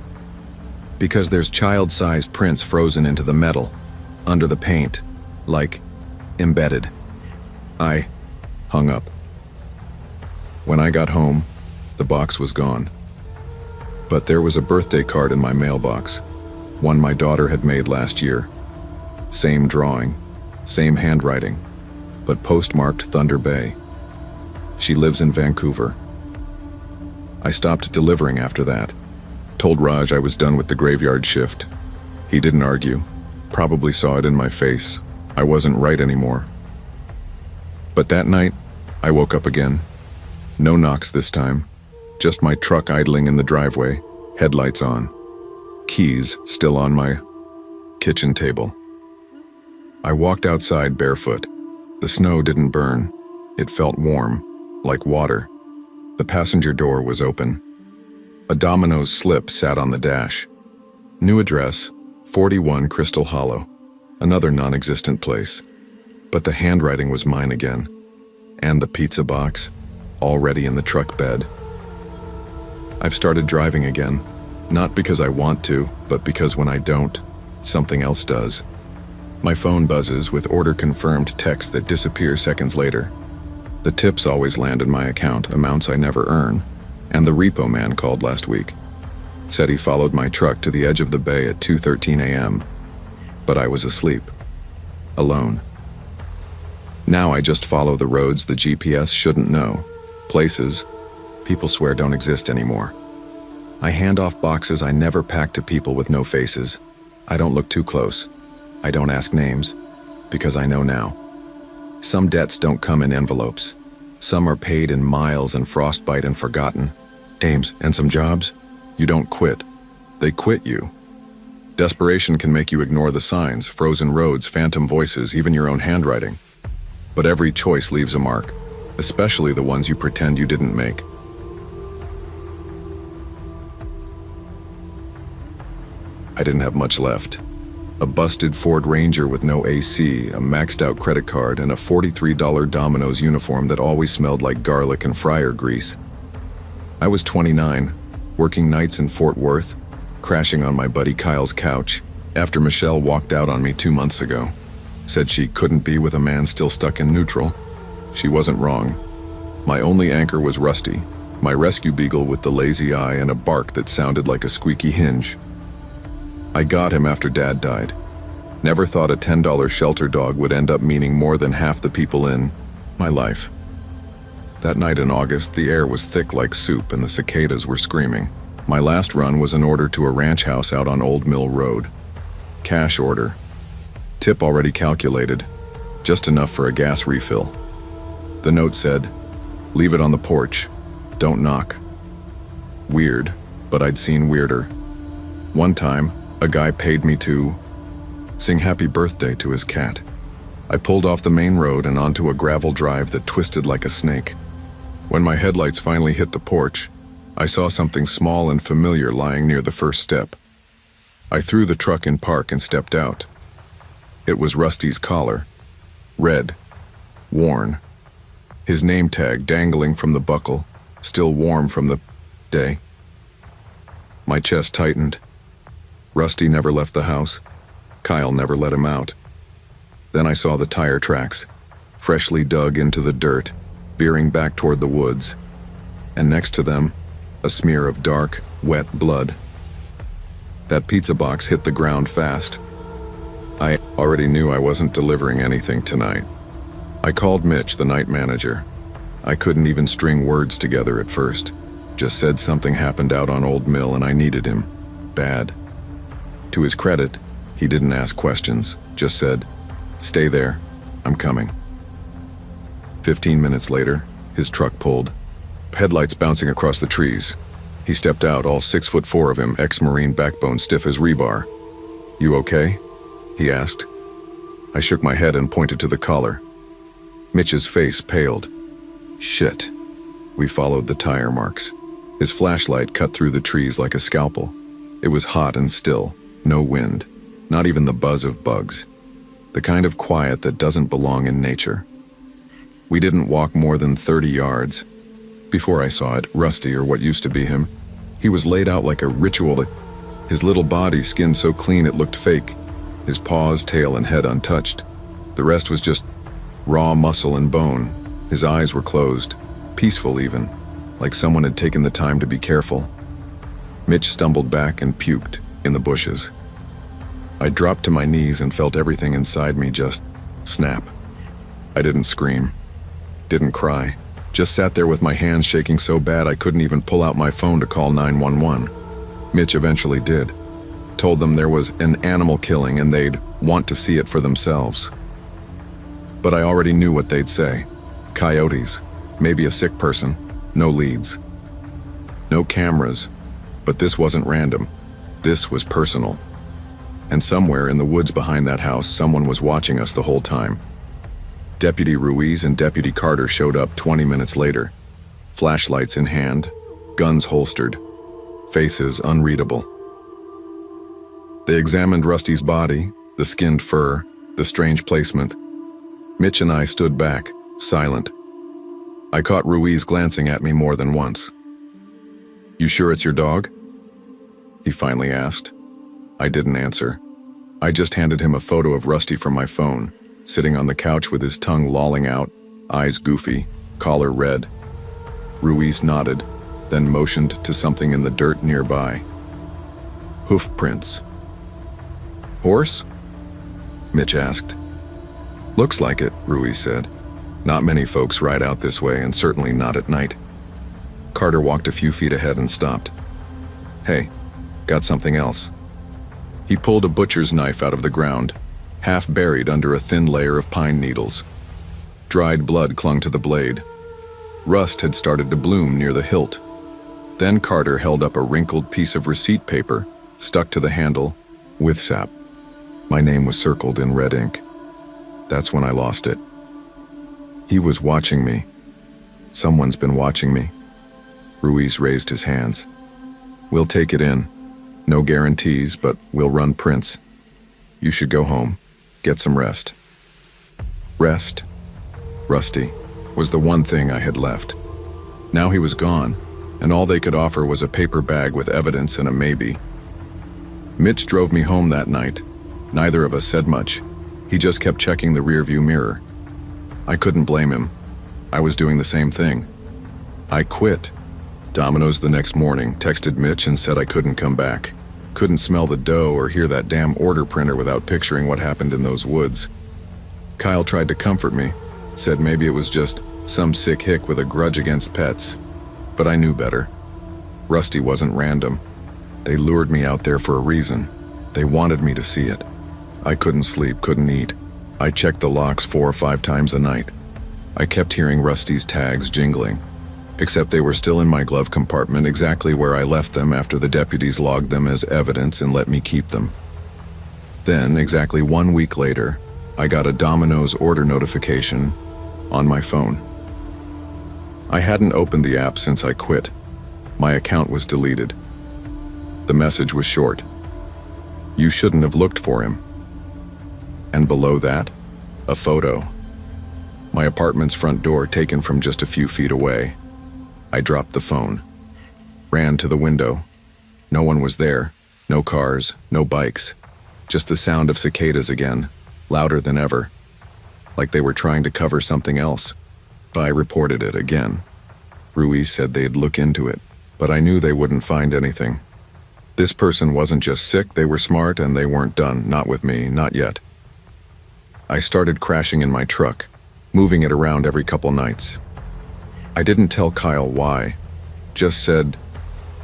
"Because there's child-sized prints frozen into the metal, under the paint, like embedded." I hung up. When I got home, the box was gone. But there was a birthday card in my mailbox, one my daughter had made last year. Same drawing, same handwriting, but postmarked Thunder Bay. She lives in Vancouver. I stopped delivering after that. Told Raj I was done with the graveyard shift. He didn't argue. Probably saw it in my face. I wasn't right anymore. But that night, I woke up again. No knocks this time. Just my truck idling in the driveway, headlights on. Keys still on my kitchen table. I walked outside barefoot. The snow didn't burn. It felt warm, like water. The passenger door was open. A Domino's slip sat on the dash. New address, 41 Crystal Hollow. Another non-existent place. But the handwriting was mine again. And the pizza box, already in the truck bed. I've started driving again, not because I want to, but because when I don't, something else does. My phone buzzes with order-confirmed texts that disappear seconds later. The tips always land in my account, amounts I never earn, and the repo man called last week. Said he followed my truck to the edge of the bay at 2:13 a.m., but I was asleep, alone. Now I just follow the roads the GPS shouldn't know, places people swear don't exist anymore. I hand off boxes I never pack to people with no faces. I don't look too close. I don't ask names, because I know now. Some debts don't come in envelopes. Some are paid in miles and frostbite and forgotten. Aims and some jobs, you don't quit. They quit you. Desperation can make you ignore the signs, frozen roads, phantom voices, even your own handwriting. But every choice leaves a mark, especially the ones you pretend you didn't make. I didn't have much left. A busted Ford Ranger with no AC, a maxed-out credit card, and a $43 Domino's uniform that always smelled like garlic and fryer grease. I was 29, working nights in Fort Worth, crashing on my buddy Kyle's couch after Michelle walked out on me 2 months ago. Said she couldn't be with a man still stuck in neutral. She wasn't wrong. My only anchor was Rusty, my rescue beagle with the lazy eye and a bark that sounded like a squeaky hinge. I got him after Dad died. Never thought a $10 shelter dog would end up meaning more than half the people in my life. That night in August, the air was thick like soup and the cicadas were screaming. My last run was an order to a ranch house out on Old Mill Road. Cash order. Tip already calculated. Just enough for a gas refill. The note said, "Leave it on the porch. Don't knock." Weird, but I'd seen weirder. One time, a guy paid me to sing happy birthday to his cat. I pulled off the main road and onto a gravel drive that twisted like a snake. When my headlights finally hit the porch, I saw something small and familiar lying near the first step. I threw the truck in park and stepped out. It was Rusty's collar. Red. Worn. His name tag dangling from the buckle, still warm from the day. My chest tightened. Rusty never left the house. Kyle never let him out. Then I saw the tire tracks, freshly dug into the dirt, veering back toward the woods. And next to them, a smear of dark, wet blood. That pizza box hit the ground fast. I already knew I wasn't delivering anything tonight. I called Mitch, the night manager. I couldn't even string words together at first. Just said something happened out on Old Mill and I needed him. Bad. To his credit, he didn't ask questions, just said, "Stay there, I'm coming." 15 minutes later, his truck pulled, headlights bouncing across the trees. He stepped out, all 6'4" of him, ex-Marine backbone stiff as rebar. "You okay?" he asked. I shook my head and pointed to the collar. Mitch's face paled. Shit. We followed the tire marks. His flashlight cut through the trees like a scalpel. It was hot and still, no wind, not even the buzz of bugs. The kind of quiet that doesn't belong in nature. We didn't walk more than 30 yards. Before I saw it, Rusty, or what used to be him, he was laid out like a ritual. His little body skinned so clean it looked fake. His paws, tail, and head untouched. The rest was just raw muscle and bone. His eyes were closed, peaceful even, like someone had taken the time to be careful. Mitch stumbled back and puked in the bushes. I dropped to my knees and felt everything inside me just snap. I didn't scream, didn't cry, just sat there with my hands shaking so bad I couldn't even pull out my phone to call 911. Mitch eventually did. Told them there was an animal killing and they'd want to see it for themselves. But I already knew what they'd say. Coyotes, maybe a sick person, no leads. No cameras, but this wasn't random. This was personal. And somewhere in the woods behind that house, someone was watching us the whole time. Deputy Ruiz and Deputy Carter showed up 20 minutes later, flashlights in hand, guns holstered, faces unreadable. They examined Rusty's body, the skinned fur, the strange placement. Mitch and I stood back, silent. I caught Ruiz glancing at me more than once. "You sure it's your dog?" he finally asked. I didn't answer. I just handed him a photo of Rusty from my phone, sitting on the couch with his tongue lolling out, eyes goofy, collar red. Ruiz nodded, then motioned to something in the dirt nearby. Hoof prints. "Horse?" Mitch asked. "Looks like it," Ruiz said. "Not many folks ride out this way, and certainly not at night." Carter walked a few feet ahead and stopped. "Hey, got something else." He pulled a butcher's knife out of the ground, half buried under a thin layer of pine needles. Dried blood clung to the blade. Rust had started to bloom near the hilt. Then Carter held up a wrinkled piece of receipt paper, stuck to the handle, with sap. My name was circled in red ink. That's when I lost it. He was watching me. Someone's been watching me. Ruiz raised his hands. We'll take it in. No guarantees, but we'll run prints. You should go home. Get some rest. Rest? Rusty was the one thing I had left. Now he was gone, and all they could offer was a paper bag with evidence and a maybe. Mitch drove me home that night. Neither of us said much. He just kept checking the rearview mirror. I couldn't blame him. I was doing the same thing. I quit. Domino's the next morning texted Mitch and said I couldn't come back. Couldn't smell the dough or hear that damn order printer without picturing what happened in those woods. Kyle tried to comfort me, said maybe it was just some sick hick with a grudge against pets. But I knew better. Rusty wasn't random. They lured me out there for a reason. They wanted me to see it. I couldn't sleep, couldn't eat. I checked the locks 4 or 5 times a night. I kept hearing Rusty's tags jingling, except they were still in my glove compartment exactly where I left them after the deputies logged them as evidence and let me keep them. Then, exactly 1 week later, I got a Domino's order notification on my phone. I hadn't opened the app since I quit. My account was deleted. The message was short. You shouldn't have looked for him. And below that, a photo. My apartment's front door taken from just a few feet away. I dropped the phone, ran to the window. No one was there, no cars, no bikes, just the sound of cicadas again, louder than ever, like they were trying to cover something else. I reported it again. Ruiz said they'd look into it, but I knew they wouldn't find anything. This person wasn't just sick, they were smart and they weren't done, not with me, not yet. I started crashing in my truck, moving it around every couple nights. I didn't tell Kyle why, just said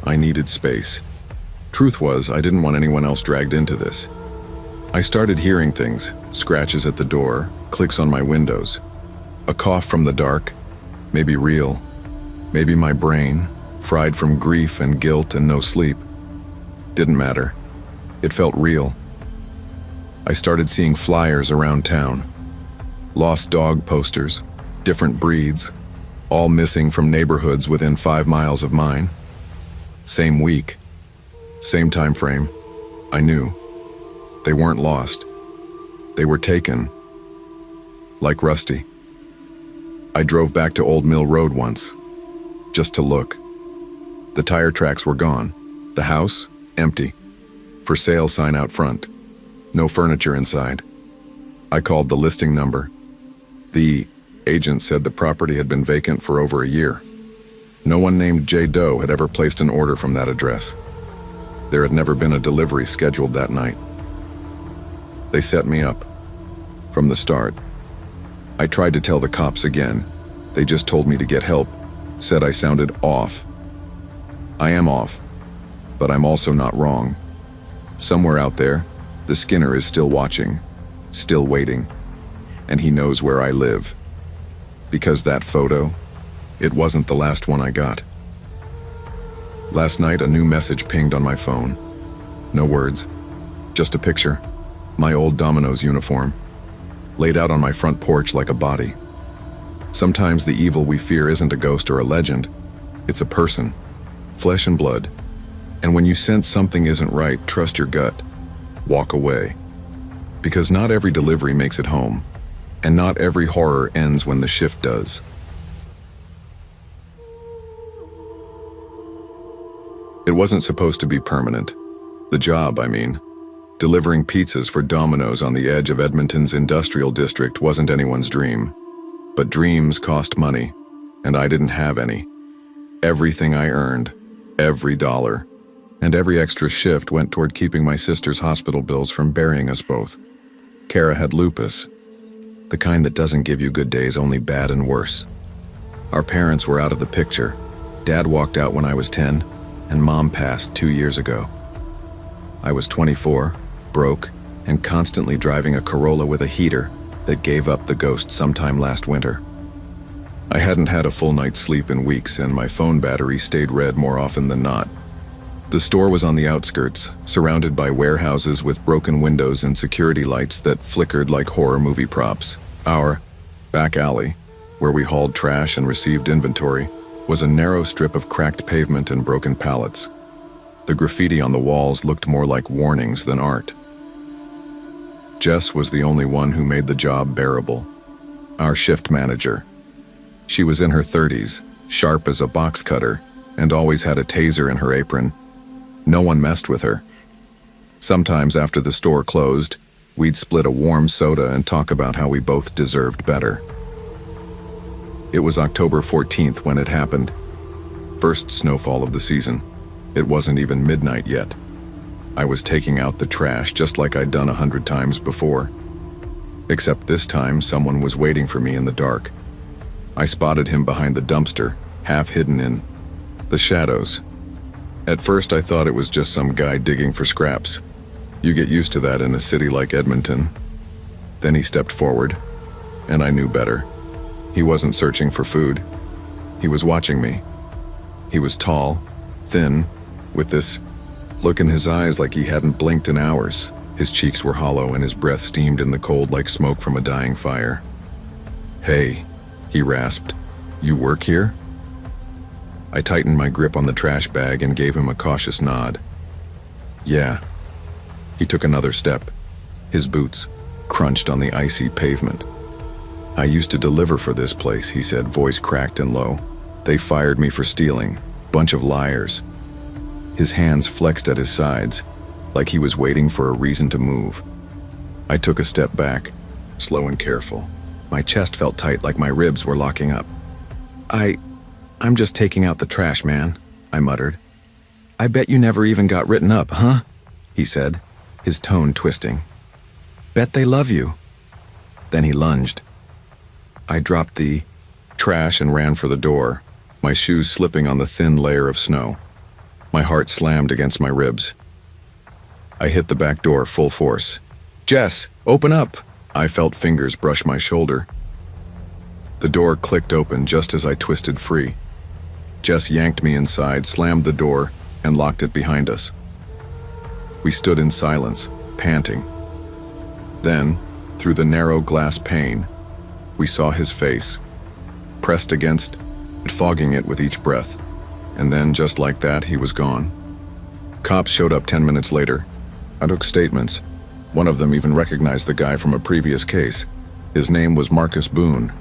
I needed space. Truth was, I didn't want anyone else dragged into this. I started hearing things, scratches at the door, clicks on my windows. A cough from the dark, maybe real, maybe my brain, fried from grief and guilt and no sleep. Didn't matter. It felt real. I started seeing flyers around town. Lost dog posters, different breeds, all missing from neighborhoods within 5 miles of mine. Same week, same time frame. I knew. They weren't lost. They were taken. Like Rusty. I drove back to Old Mill Road once, just to look. The tire tracks were gone. The house, empty. For sale sign out front. No furniture inside. I called the listing number. The agent said the property had been vacant for over a year. No one named J. Doe had ever placed an order from that address. There had never been a delivery scheduled that night. They set me up. From the start. I tried to tell the cops again. They just told me to get help, said I sounded off. I am off, but I'm also not wrong. Somewhere out there, the Skinner is still watching, still waiting, and he knows where I live. Because that photo, it wasn't the last one I got. Last night, a new message pinged on my phone. No words, just a picture. My old Domino's uniform, laid out on my front porch like a body. Sometimes the evil we fear isn't a ghost or a legend. It's a person, flesh and blood. And when you sense something isn't right, trust your gut. Walk away. Because not every delivery makes it home, and not every horror ends when the shift does. It wasn't supposed to be permanent. The job, I mean. Delivering pizzas for Domino's on the edge of Edmonton's industrial district wasn't anyone's dream. But dreams cost money, and I didn't have any. Everything I earned, every dollar, and every extra shift went toward keeping my sister's hospital bills from burying us both. Kara had lupus, the kind that doesn't give you good days, only bad and worse. Our parents were out of the picture. Dad walked out when I was 10, and Mom passed 2 years ago. I was 24, broke, and constantly driving a Corolla with a heater that gave up the ghost sometime last winter. I hadn't had a full night's sleep in weeks, and my phone battery stayed red more often than not. The store was on the outskirts, surrounded by warehouses with broken windows and security lights that flickered like horror movie props. Our back alley, where we hauled trash and received inventory, was a narrow strip of cracked pavement and broken pallets. The graffiti on the walls looked more like warnings than art. Jess was the only one who made the job bearable. Our shift manager. She was in her 30s, sharp as a box cutter, and always had a taser in her apron. No one messed with her. Sometimes after the store closed, we'd split a warm soda and talk about how we both deserved better. It was October 14th when it happened. First snowfall of the season. It wasn't even midnight yet. I was taking out the trash just like I'd done 100 times before. Except this time, someone was waiting for me in the dark. I spotted him behind the dumpster, half hidden in the shadows. At first, I thought it was just some guy digging for scraps. You get used to that in a city like Edmonton. Then he stepped forward, and I knew better. He wasn't searching for food. He was watching me. He was tall, thin, with this look in his eyes like he hadn't blinked in hours. His cheeks were hollow and his breath steamed in the cold like smoke from a dying fire. "Hey," he rasped, "you work here?" I tightened my grip on the trash bag and gave him a cautious nod. "Yeah." He took another step. His boots crunched on the icy pavement. "I used to deliver for this place," he said, voice cracked and low. "They fired me for stealing. Bunch of liars." His hands flexed at his sides, like he was waiting for a reason to move. I took a step back, slow and careful. My chest felt tight like my ribs were locking up. I'm just taking out the trash, man," I muttered. "I bet you never even got written up, huh?" he said, his tone twisting. "Bet they love you." Then he lunged. I dropped the trash and ran for the door, my shoes slipping on the thin layer of snow. My heart slammed against my ribs. I hit the back door full force. "Jess, open up!" I felt fingers brush my shoulder. The door clicked open just as I twisted free. Jess yanked me inside, slammed the door, and locked it behind us. We stood in silence, panting. Then, through the narrow glass pane, we saw his face, pressed against it, fogging it with each breath. And then, just like that, he was gone. Cops showed up 10 minutes later. I took statements. One of them even recognized the guy from a previous case. His name was Marcus Boone.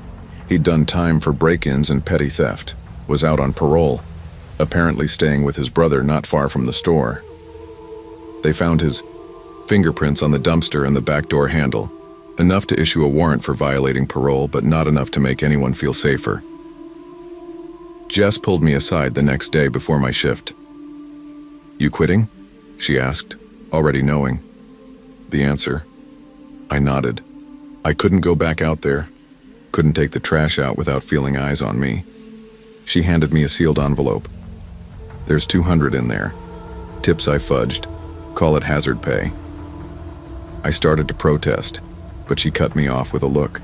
He'd done time for break-ins and petty theft, was out on parole, apparently staying with his brother not far from the store. They found his fingerprints on the dumpster and the back door handle, enough to issue a warrant for violating parole, but not enough to make anyone feel safer. Jess pulled me aside the next day before my shift. "You quitting?" she asked, already knowing the answer. I nodded. I couldn't go back out there, couldn't take the trash out without feeling eyes on me. She handed me a sealed envelope. "There's $200 in there. Tips I fudged. Call it hazard pay." I started to protest, but she cut me off with a look.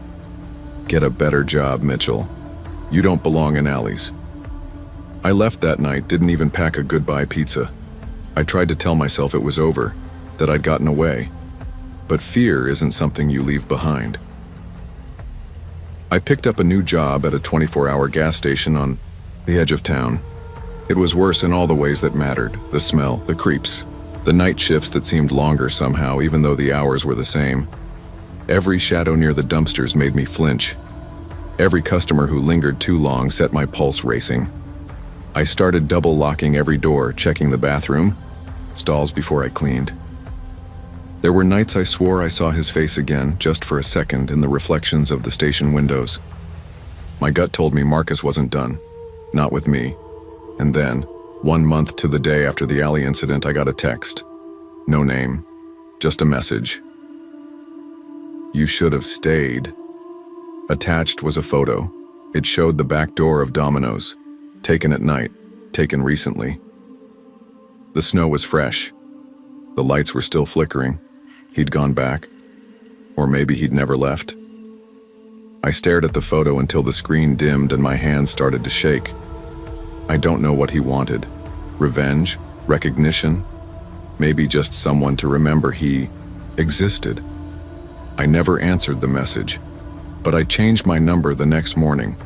"Get a better job, Mitchell. You don't belong in alleys." I left that night, didn't even pack a goodbye pizza. I tried to tell myself it was over, that I'd gotten away. But fear isn't something you leave behind. I picked up a new job at a 24-hour gas station on the edge of town. It was worse in all the ways that mattered: the smell, the creeps, the night shifts that seemed longer somehow, even though the hours were the same. Every shadow near the dumpsters made me flinch. Every customer who lingered too long set my pulse racing. I started double locking every door, checking the bathroom, stalls before I cleaned. There were nights I swore I saw his face again, just for a second, in the reflections of the station windows. My gut told me Marcus wasn't done. Not with me. And then, 1 month to the day after the alley incident, I got a text. No name, just a message. "You should have stayed." Attached was a photo. It showed the back door of Domino's, taken at night, taken recently. The snow was fresh. The lights were still flickering. He'd gone back. Or maybe he'd never left. I stared at the photo until the screen dimmed and my hands started to shake. I don't know what he wanted. Revenge? Recognition? Maybe just someone to remember he existed. I never answered the message, but I changed my number the next morning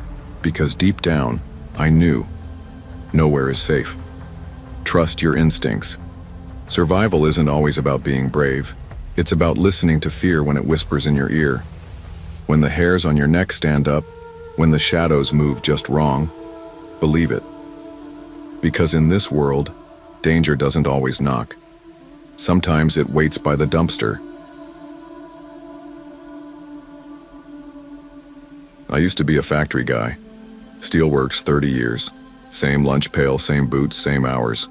because deep down, I knew nowhere is safe. Trust your instincts. Survival isn't always about being brave. It's about listening to fear when it whispers in your ear. When the hairs on your neck stand up, when the shadows move just wrong, believe it. Because in this world, danger doesn't always knock. Sometimes it waits by the dumpster. I used to be a factory guy. Steelworks 30 years. Same lunch pail, same boots, same hours.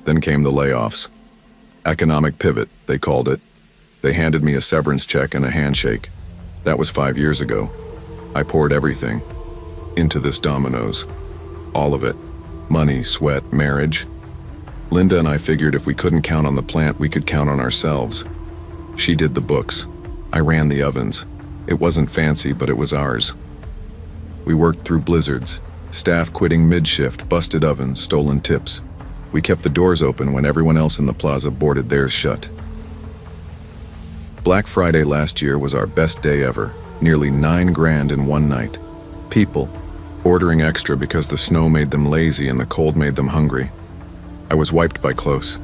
Then came the layoffs. Economic pivot, they called it. They handed me a severance check and a handshake. That was 5 years ago. I poured everything into this Domino's. All of it. Money, sweat, marriage. Linda and I figured if we couldn't count on the plant, we could count on ourselves. She did the books. I ran the ovens. It wasn't fancy, but it was ours. We worked through blizzards, staff quitting mid-shift, busted ovens, stolen tips. We kept the doors open when everyone else in the plaza boarded theirs shut. Black Friday last year was our best day ever. Nearly $9 grand in one night. People ordering extra because the snow made them lazy and the cold made them hungry. I was wiped by close.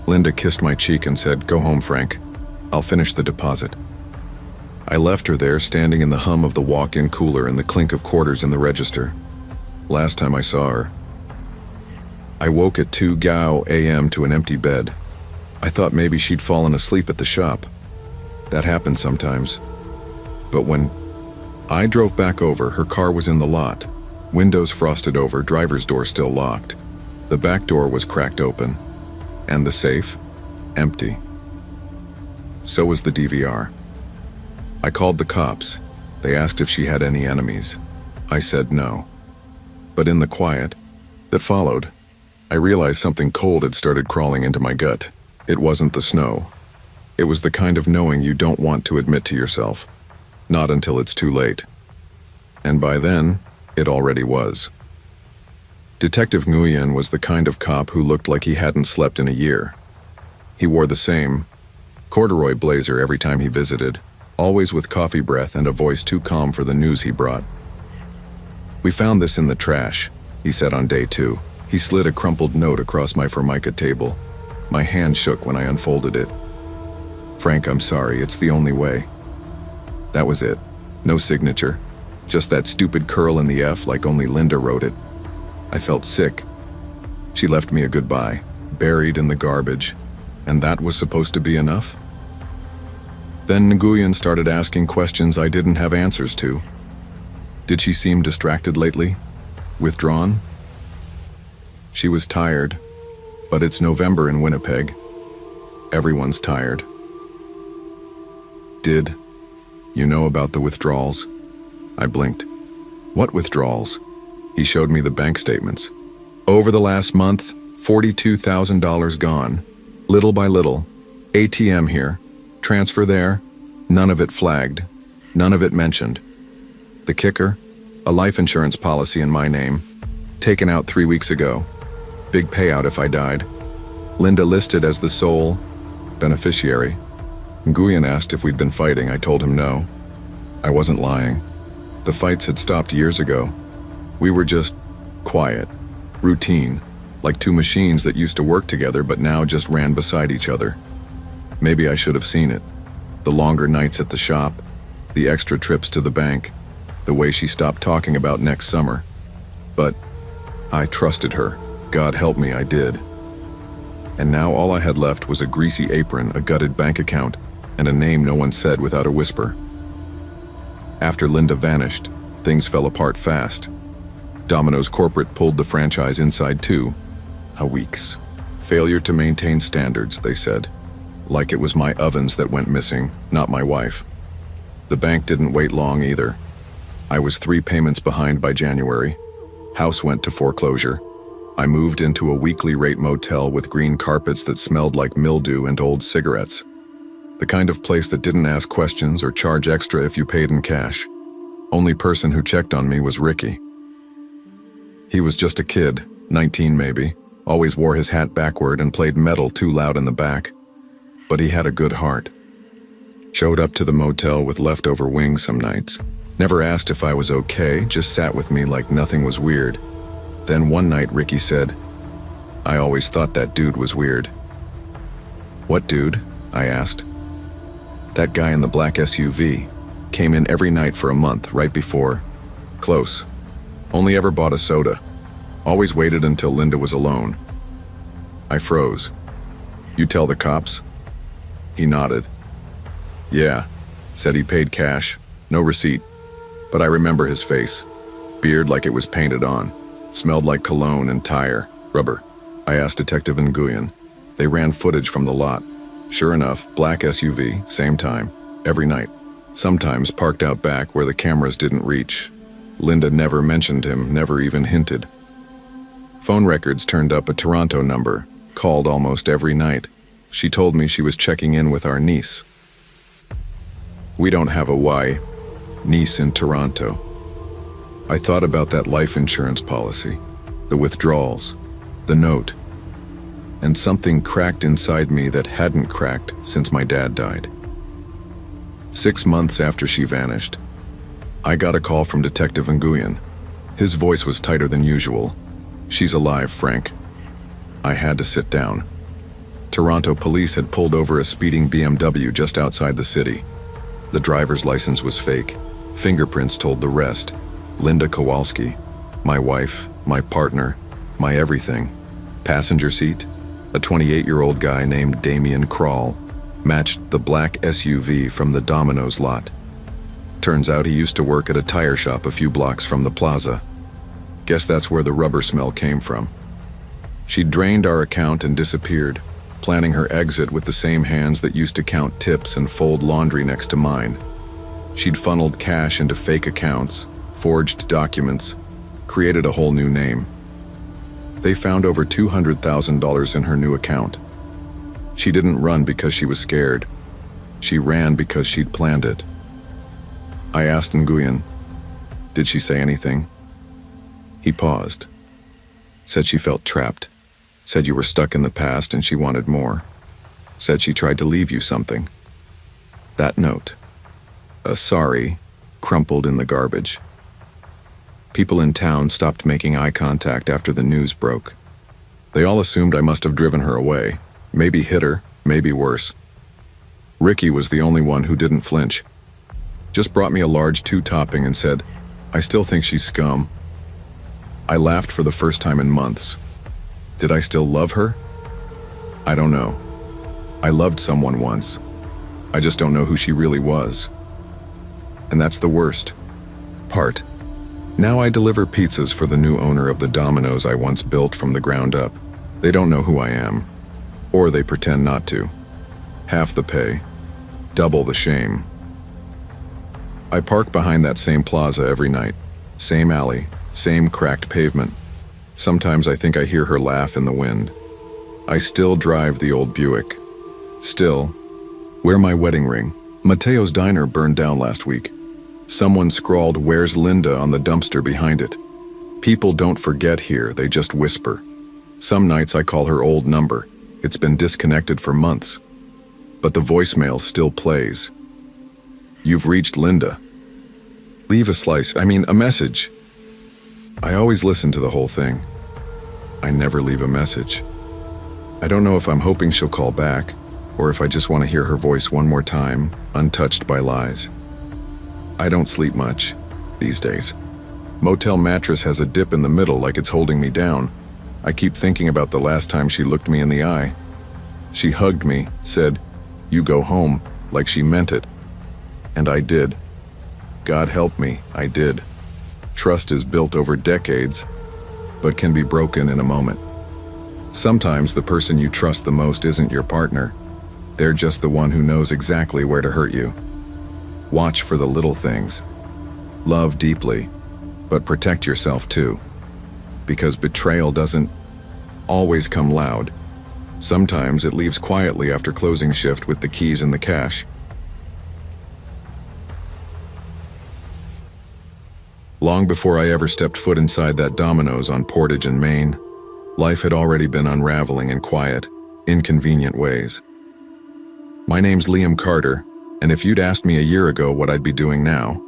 Linda kissed my cheek and said, "Go home, Frank. I'll finish the deposit." I left her there, standing in the hum of the walk-in cooler and the clink of quarters in the register. Last time I saw her. I woke at 2 a.m. to an empty bed. I thought maybe she'd fallen asleep at the shop. That happens sometimes. But when I drove back over, her car was in the lot. Windows frosted over, driver's door still locked. The back door was cracked open. And the safe? Empty. So was the DVR. I called the cops. They asked if she had any enemies. I said no. But in the quiet that followed, I realized something cold had started crawling into my gut. It wasn't the snow. It was the kind of knowing you don't want to admit to yourself. Not until it's too late. And by then, it already was. Detective Nguyen was the kind of cop who looked like he hadn't slept in a year. He wore the same corduroy blazer every time he visited, always with coffee breath and a voice too calm for the news he brought. "We found this in the trash," he said on day 2. He slid a crumpled note across my Formica table. My hand shook when I unfolded it. "Frank, I'm sorry, it's the only way." That was it. No signature. Just that stupid curl in the F like only Linda wrote it. I felt sick. She left me a goodbye, buried in the garbage. And that was supposed to be enough? Then Nguyen started asking questions I didn't have answers to. Did she seem distracted lately? Withdrawn? She was tired, but it's November in Winnipeg. Everyone's tired. Did you know about the withdrawals? I blinked. What withdrawals? He showed me the bank statements. Over the last month, $42,000 gone. Little by little. ATM here. Transfer there. None of it flagged. None of it mentioned. The kicker? A life insurance policy in my name. Taken out 3 weeks ago. Big payout if I died. Linda listed as the sole beneficiary. Nguyen asked if we'd been fighting. I told him no. I wasn't lying. The fights had stopped years ago. We were just quiet, routine, like two machines that used to work together but now just ran beside each other. Maybe I should have seen it. The longer nights at the shop, the extra trips to the bank, the way she stopped talking about next summer. But I trusted her. God help me, I did. And now all I had left was a greasy apron, a gutted bank account, and a name no one said without a whisper. After Linda vanished, things fell apart fast. Domino's corporate pulled the franchise inside 2 weeks. Failure to maintain standards, they said. Like it was my ovens that went missing, not my wife. The bank didn't wait long either. I was 3 payments behind by January. House went to foreclosure. I moved into a weekly rate motel with green carpets that smelled like mildew and old cigarettes. The kind of place that didn't ask questions or charge extra if you paid in cash. Only person who checked on me was Ricky. He was just a kid, 19 maybe, always wore his hat backward and played metal too loud in the back. But he had a good heart. Showed up to the motel with leftover wings some nights. Never asked if I was okay, just sat with me like nothing was weird. Then one night Ricky said, "I always thought that dude was weird." "What dude?" I asked. "That guy in the black SUV. Came in every night for a month, right before. Close. Only ever bought a soda. Always waited until Linda was alone." I froze. "You tell the cops?" He nodded. "Yeah." Said he paid cash, no receipt. But I remember his face. Beard like it was painted on. Smelled like cologne and tire, rubber. I asked Detective Nguyen. They ran footage from the lot. Sure enough, black SUV, same time, every night. Sometimes parked out back where the cameras didn't reach. Linda never mentioned him, never even hinted. Phone records turned up a Toronto number, called almost every night. She told me she was checking in with our niece. We don't have a niece in Toronto. I thought about that life insurance policy, the withdrawals, the note, and something cracked inside me that hadn't cracked since my dad died. 6 months after she vanished, I got a call from Detective Nguyen. His voice was tighter than usual. "She's alive, Frank." I had to sit down. Toronto police had pulled over a speeding BMW just outside the city. The driver's license was fake. Fingerprints told the rest. Linda Kowalski, my wife, my partner, my everything. Passenger seat, a 28-year-old guy named Damien Krall, matched the black SUV from the Domino's lot. Turns out he used to work at a tire shop a few blocks from the plaza. Guess that's where the rubber smell came from. She drained our account and disappeared, planning her exit with the same hands that used to count tips and fold laundry next to mine. She'd funneled cash into fake accounts, forged documents, created a whole new name. They found over $200,000 in her new account. She didn't run because she was scared. She ran because she'd planned it. I asked Nguyen, "Did she say anything?" He paused. Said she felt trapped. Said you were stuck in the past and she wanted more. Said she tried to leave you something. That note, a sorry, crumpled in the garbage. People in town stopped making eye contact after the news broke. They all assumed I must have driven her away, maybe hit her, maybe worse. Ricky was the only one who didn't flinch. Just brought me a large 2-topping and said, "I still think she's scum." I laughed for the first time in months. Did I still love her? I don't know. I loved someone once. I just don't know who she really was. And that's the worst part. Now I deliver pizzas for the new owner of the Domino's I once built from the ground up. They don't know who I am. Or they pretend not to. Half the pay. Double the shame. I park behind that same plaza every night. Same alley. Same cracked pavement. Sometimes I think I hear her laugh in the wind. I still drive the old Buick. Still, wear my wedding ring. Mateo's diner burned down last week. Someone scrawled, "Where's Linda?" on the dumpster behind it. People don't forget here, they just whisper. Some nights I call her old number. It's been disconnected for months. But the voicemail still plays. "You've reached Linda. Leave a message." I always listen to the whole thing. I never leave a message. I don't know if I'm hoping she'll call back, or if I just want to hear her voice one more time, untouched by lies. I don't sleep much these days. Motel mattress has a dip in the middle like it's holding me down. I keep thinking about the last time she looked me in the eye. She hugged me, said, "You go home," like she meant it. And I did. God help me, I did. Trust is built over decades, but can be broken in a moment. Sometimes the person you trust the most isn't your partner. They're just the one who knows exactly where to hurt you. Watch for the little things. Love deeply, but protect yourself too. Because betrayal doesn't always come loud. Sometimes it leaves quietly after closing shift with the keys and the cash. Long before I ever stepped foot inside that Domino's on Portage and Maine, life had already been unraveling in quiet, inconvenient ways. My name's Liam Carter, and if you'd asked me a year ago what I'd be doing now,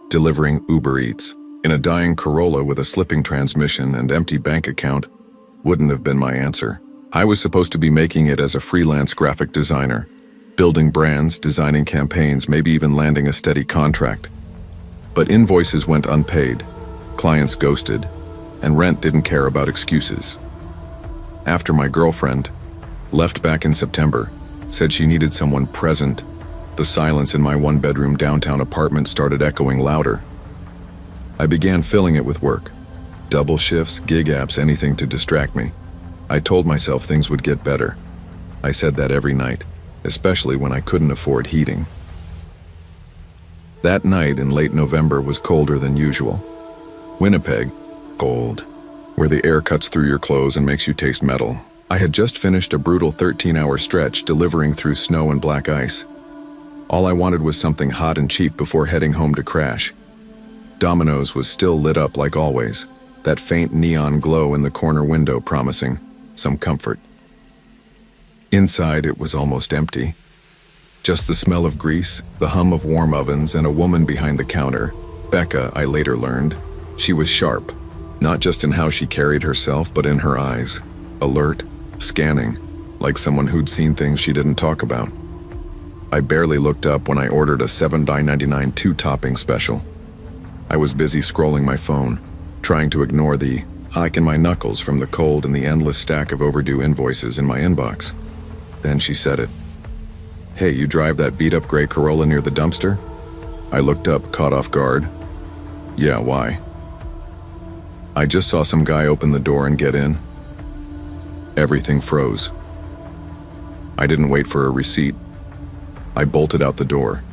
delivering Uber Eats in a dying Corolla with a slipping transmission and empty bank account wouldn't have been my answer. I was supposed to be making it as a freelance graphic designer, building brands, designing campaigns, maybe even landing a steady contract. But invoices went unpaid, clients ghosted, and rent didn't care about excuses. After my girlfriend left back in September, said she needed someone present, the silence in my one-bedroom downtown apartment started echoing louder. I began filling it with work. Double shifts, gig apps, anything to distract me. I told myself things would get better. I said that every night, especially when I couldn't afford heating. That night in late November was colder than usual. Winnipeg, cold, where the air cuts through your clothes and makes you taste metal. I had just finished a brutal 13-hour stretch delivering through snow and black ice. All I wanted was something hot and cheap before heading home to crash. Domino's was still lit up like always, that faint neon glow in the corner window promising some comfort. Inside, it was almost empty. Just the smell of grease, the hum of warm ovens, and a woman behind the counter. Becca, I later learned. She was sharp, not just in how she carried herself, but in her eyes. Alert, scanning, like someone who'd seen things she didn't talk about. I barely looked up when I ordered a $7.99 two-topping special. I was busy scrolling my phone, trying to ignore the ache in my knuckles from the cold and the endless stack of overdue invoices in my inbox. Then she said it. "Hey, you drive that beat-up gray Corolla near the dumpster?" I looked up, caught off guard. "Yeah, why?" "I just saw some guy open the door and get in." Everything froze. I didn't wait for a receipt. I bolted out the door.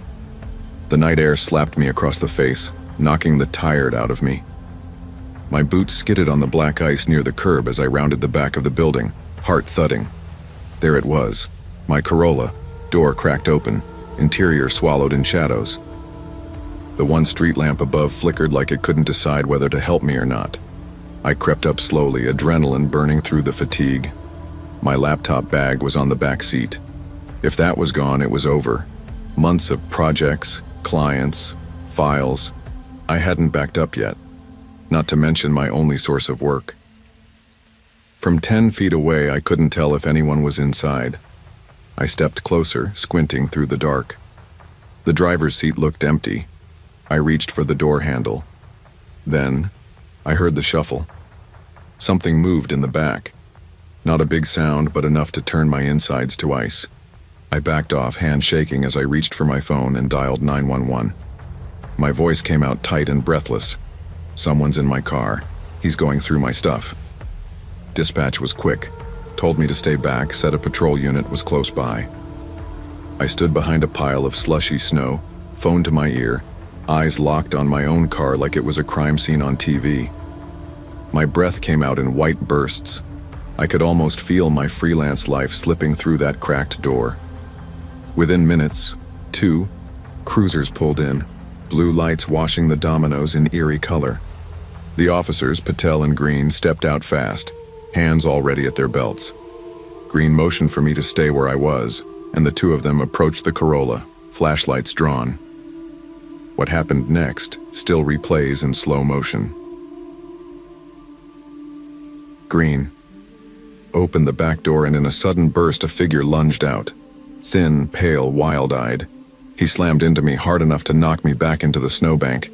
The night air slapped me across the face, knocking the tired out of me. My boots skidded on the black ice near the curb as I rounded the back of the building, heart thudding. There it was, my Corolla, door cracked open, interior swallowed in shadows. The one street lamp above flickered like it couldn't decide whether to help me or not. I crept up slowly, adrenaline burning through the fatigue. My laptop bag was on the back seat. If that was gone, it was over. Months of projects, clients, files. I hadn't backed up yet, not to mention my only source of work. From 10 feet away, I couldn't tell if anyone was inside. I stepped closer, squinting through the dark. The driver's seat looked empty. I reached for the door handle. Then, I heard the shuffle. Something moved in the back. Not a big sound, but enough to turn my insides to ice. I backed off, hand shaking as I reached for my phone and dialed 911. My voice came out tight and breathless. "Someone's in my car. He's going through my stuff." Dispatch was quick. Told me to stay back, said a patrol unit was close by. I stood behind a pile of slushy snow, phone to my ear, eyes locked on my own car like it was a crime scene on TV. My breath came out in white bursts. I could almost feel my freelance life slipping through that cracked door. Within minutes, 2 cruisers pulled in, blue lights washing the Domino's in eerie color. The officers, Patel and Green, stepped out fast, hands already at their belts. Green motioned for me to stay where I was, and the two of them approached the Corolla, flashlights drawn. What happened next still replays in slow motion. Green opened the back door, and in a sudden burst a figure lunged out. Thin, pale, wild-eyed. He slammed into me hard enough to knock me back into the snowbank.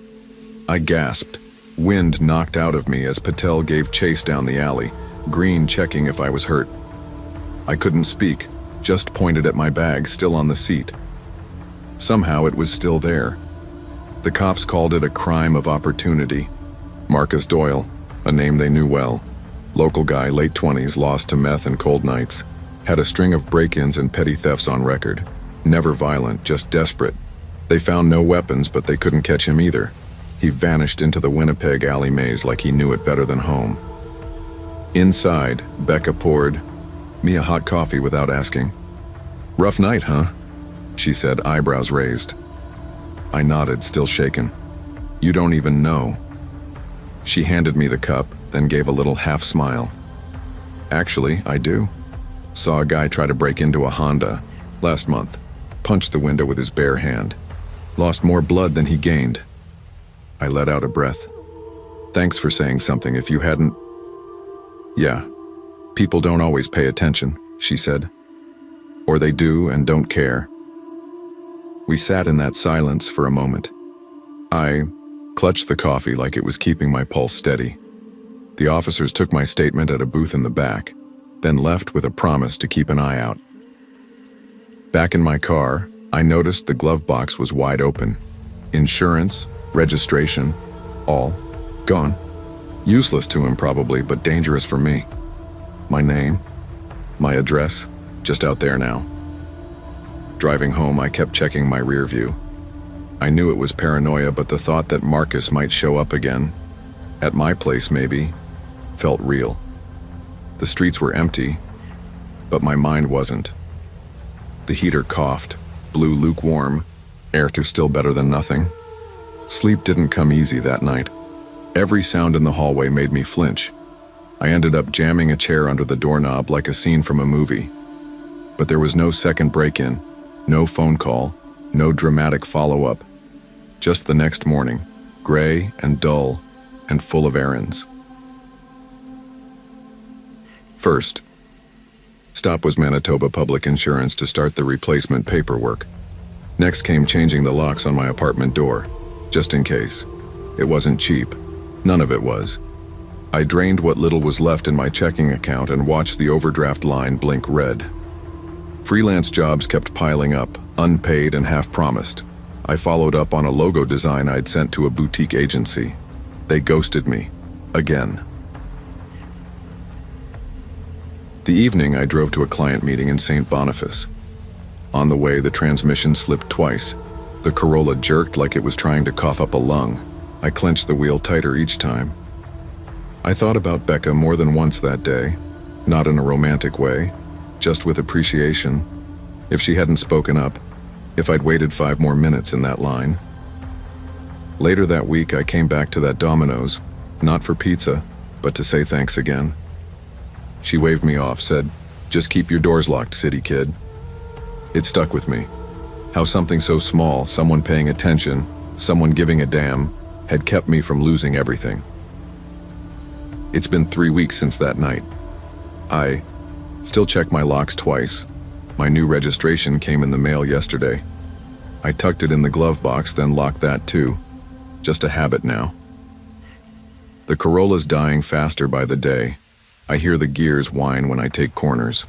I gasped. Wind knocked out of me as Patel gave chase down the alley, Green checking if I was hurt. I couldn't speak, just pointed at my bag still on the seat. Somehow it was still there. The cops called it a crime of opportunity. Marcus Doyle, a name they knew well. Local guy, late 20s, lost to meth and cold nights. Had a string of break-ins and petty thefts on record. Never violent, just desperate. They found no weapons, but they couldn't catch him either. He vanished into the Winnipeg alley maze like he knew it better than home. Inside, Becca poured me a hot coffee without asking. "Rough night, huh?" she said, eyebrows raised. I nodded, still shaken. "You don't even know," She handed me the cup, then gave a little half smile. Actually, I do. Saw a guy try to break into a Honda last month. Punched the window with his bare hand. Lost more blood than he gained. I let out a breath. Thanks for saying something. If you hadn't... Yeah, people don't always pay attention, she said. Or they do and don't care. We sat in that silence for a moment. I clutched the coffee like it was keeping my pulse steady. The officers took my statement at a booth in the back, then left with a promise to keep an eye out. Back in my car, I noticed the glove box was wide open. Insurance, registration, all gone. Useless to him probably, but dangerous for me. My name, my address, just out there now. Driving home, I kept checking my rear view. I knew it was paranoia, but the thought that Marcus might show up again, at my place maybe, felt real. The streets were empty, but my mind wasn't. The heater coughed, blew lukewarm, air to still better than nothing. Sleep didn't come easy that night. Every sound in the hallway made me flinch. I ended up jamming a chair under the doorknob like a scene from a movie. But there was no second break-in, no phone call, no dramatic follow-up. Just the next morning, gray and dull and full of errands. First stop was Manitoba Public Insurance to start the replacement paperwork. Next came changing the locks on my apartment door, just in case. It wasn't cheap. None of it was. I drained what little was left in my checking account and watched the overdraft line blink red. Freelance jobs kept piling up, unpaid and half-promised. I followed up on a logo design I'd sent to a boutique agency. They ghosted me. Again. The evening, I drove to a client meeting in St. Boniface. On the way, the transmission slipped twice. The Corolla jerked like it was trying to cough up a lung. I clenched the wheel tighter each time. I thought about Becca more than once that day, not in a romantic way, just with appreciation. If she hadn't spoken up, if I'd waited 5 more minutes in that line. Later that week, I came back to that Domino's, not for pizza, but to say thanks again. She waved me off, said, "Just keep your doors locked, city kid." It stuck with me. How something so small, someone paying attention, someone giving a damn, had kept me from losing everything. It's been 3 weeks since that night. I still check my locks twice. My new registration came in the mail yesterday. I tucked it in the glove box, then locked that too. Just a habit now. The Corolla's dying faster by the day. I hear the gears whine when I take corners.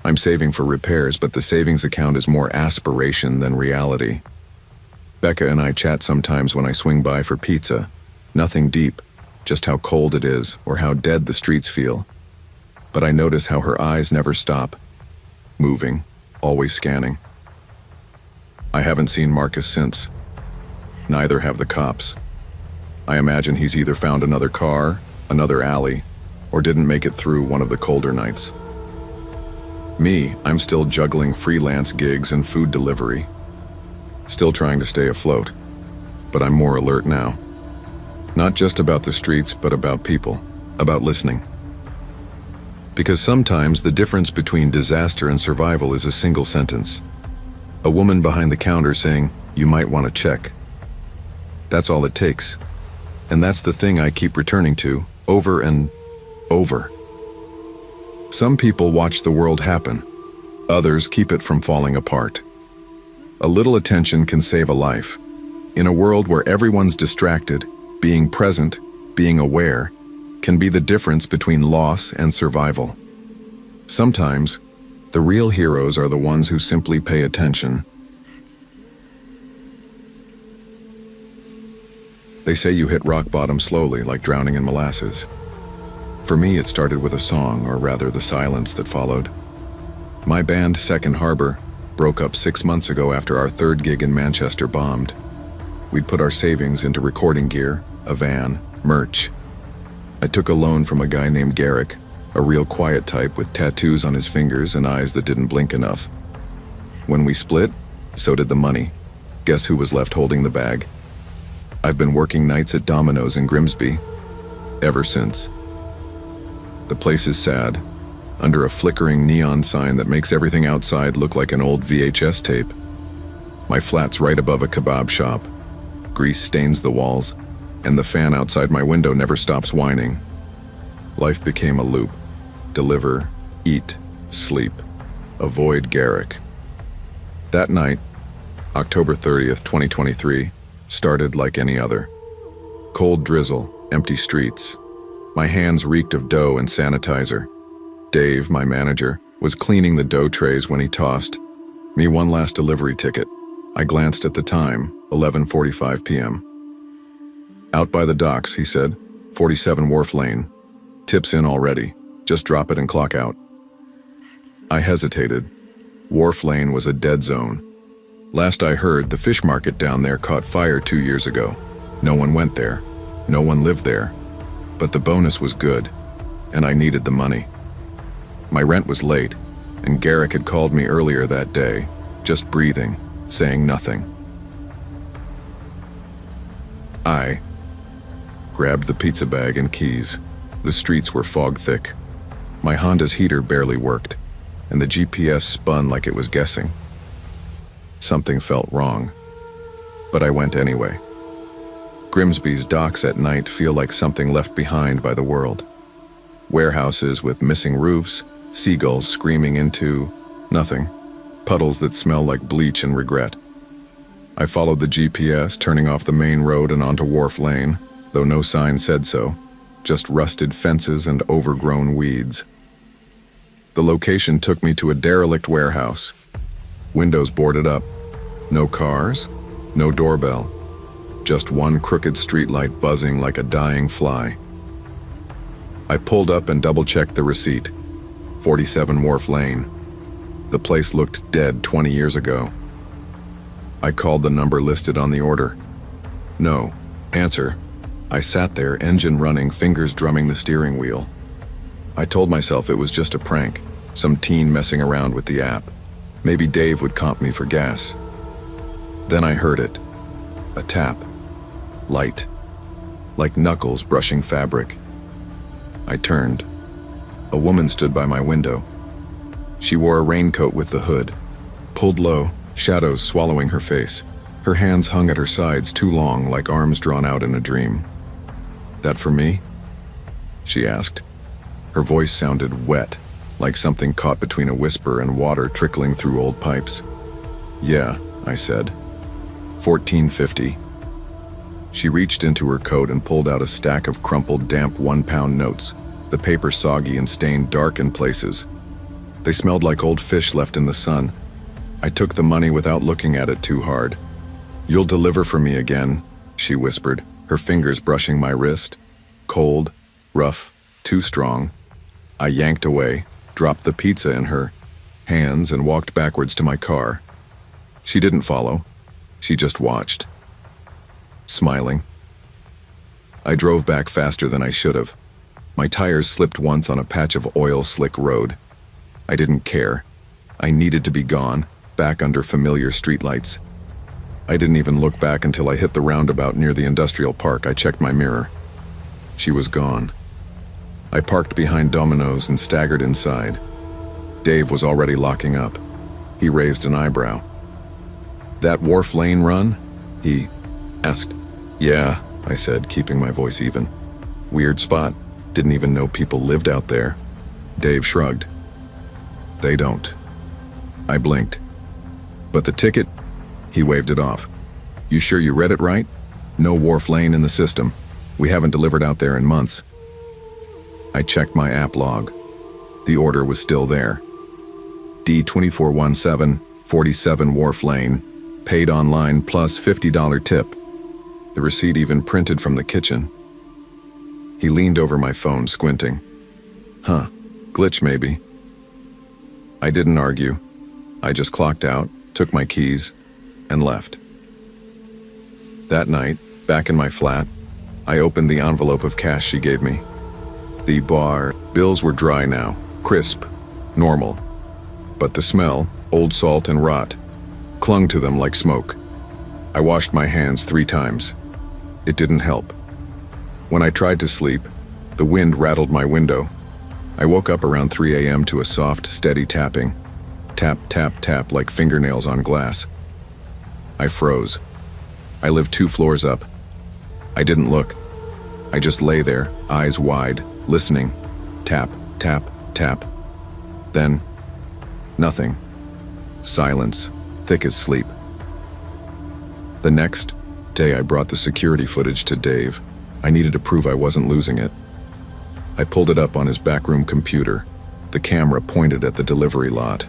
I'm saving for repairs, but the savings account is more aspiration than reality. Becca and I chat sometimes when I swing by for pizza. Nothing deep, just how cold it is or how dead the streets feel. But I notice how her eyes never stop. Moving, always scanning. I haven't seen Marcus since. Neither have the cops. I imagine he's either found another car, another alley, or didn't make it through one of the colder nights. Me, I'm still juggling freelance gigs and food delivery. Still trying to stay afloat, but I'm more alert now. Not just about the streets, but about people, about listening. Because sometimes the difference between disaster and survival is a single sentence. A woman behind the counter saying, "You might want to check." That's all it takes. And that's the thing I keep returning to, over and over. Some people watch the world happen. Others keep it from falling apart. A little attention can save a life. In a world where everyone's distracted, being present, being aware, can be the difference between loss and survival. Sometimes, the real heroes are the ones who simply pay attention. They say you hit rock bottom slowly, like drowning in molasses. For me, it started with a song, or rather the silence that followed. My band, Second Harbor, broke up 6 months ago after our 3rd gig in Manchester bombed. We'd put our savings into recording gear, a van, merch. I took a loan from a guy named Garrick, a real quiet type with tattoos on his fingers and eyes that didn't blink enough. When we split, so did the money. Guess who was left holding the bag? I've been working nights at Domino's in Grimsby, ever since. The place is sad, under a flickering neon sign that makes everything outside look like an old VHS tape. My flat's right above a kebab shop. Grease stains the walls, and the fan outside my window never stops whining. Life became a loop. Deliver, eat, sleep. Avoid Garrick. That night, October 30th, 2023, started like any other. Cold drizzle, empty streets. My hands reeked of dough and sanitizer. Dave, my manager, was cleaning the dough trays when he tossed me one last delivery ticket. I glanced at the time, 11:45 p.m. Out by the docks, he said, 47 Wharf Lane. Tips in already. Just drop it and clock out. I hesitated. Wharf Lane was a dead zone. Last I heard, the fish market down there caught fire 2 years ago. No one went there. No one lived there. But the bonus was good, and I needed the money. My rent was late, and Garrick had called me earlier that day, just breathing, saying nothing. I grabbed the pizza bag and keys. The streets were fog-thick. My Honda's heater barely worked, and the GPS spun like it was guessing. Something felt wrong, but I went anyway. Grimsby's docks at night feel like something left behind by the world. Warehouses with missing roofs, seagulls screaming into nothing, puddles that smell like bleach and regret. I followed the GPS, turning off the main road and onto Wharf Lane, though no sign said so, just rusted fences and overgrown weeds. The location took me to a derelict warehouse. Windows boarded up. No cars, no doorbell. Just one crooked streetlight buzzing like a dying fly. I pulled up and double-checked the receipt. 47 Wharf Lane. The place looked dead 20 years ago. I called the number listed on the order. No answer. I sat there, engine running, fingers drumming the steering wheel. I told myself it was just a prank, some teen messing around with the app. Maybe Dave would comp me for gas. Then I heard it. A tap. Light. Like knuckles brushing fabric. I turned. A woman stood by my window. She wore a raincoat with the hood, pulled low, shadows swallowing her face. Her hands hung at her sides too long, like arms drawn out in a dream. "That for me?" she asked. Her voice sounded wet, like something caught between a whisper and water trickling through old pipes. "Yeah," I said. $14.50. She reached into her coat and pulled out a stack of crumpled, damp 1-pound notes, the paper soggy and stained dark in places. They smelled like old fish left in the sun. I took the money without looking at it too hard. "You'll deliver for me again," she whispered, her fingers brushing my wrist. Cold, rough, too strong. I yanked away, dropped the pizza in her hands, and walked backwards to my car. She didn't follow. She just watched, smiling. I drove back faster than I should have. My tires slipped once on a patch of oil-slick road. I didn't care. I needed to be gone, back under familiar streetlights. I didn't even look back until I hit the roundabout near the industrial park. I checked my mirror. She was gone. I parked behind Domino's and staggered inside. Dave was already locking up. He raised an eyebrow. "That Wharf Lane run?" he asked. "Yeah," I said, keeping my voice even. "Weird spot. Didn't even know people lived out there." Dave shrugged. "They don't." I blinked. "But the ticket?" He waved it off. "You sure you read it right? No Wharf Lane in the system. We haven't delivered out there in months." I checked my app log. The order was still there. D2417, 47 Wharf Lane, paid online plus $50 tip. The receipt even printed from the kitchen. He leaned over my phone, squinting. "Huh, glitch maybe." I didn't argue. I just clocked out, took my keys, and left. That night, back in my flat, I opened the envelope of cash she gave me. The bar bills were dry now, crisp, normal. But the smell, old salt and rot, clung to them like smoke. I washed my hands 3 times. It didn't help. When I tried to sleep, The wind rattled my window. I woke up around 3 a.m. to a soft, steady tapping. Tap, tap, tap like fingernails on glass. I froze. I lived 2 floors up. I didn't look. I just lay there, eyes wide, listening. Tap, tap, tap. Then, nothing. Silence, thick as sleep. The next day I brought the security footage to Dave. I needed to prove I wasn't losing it. I pulled it up on his backroom computer, the camera pointed at the delivery lot.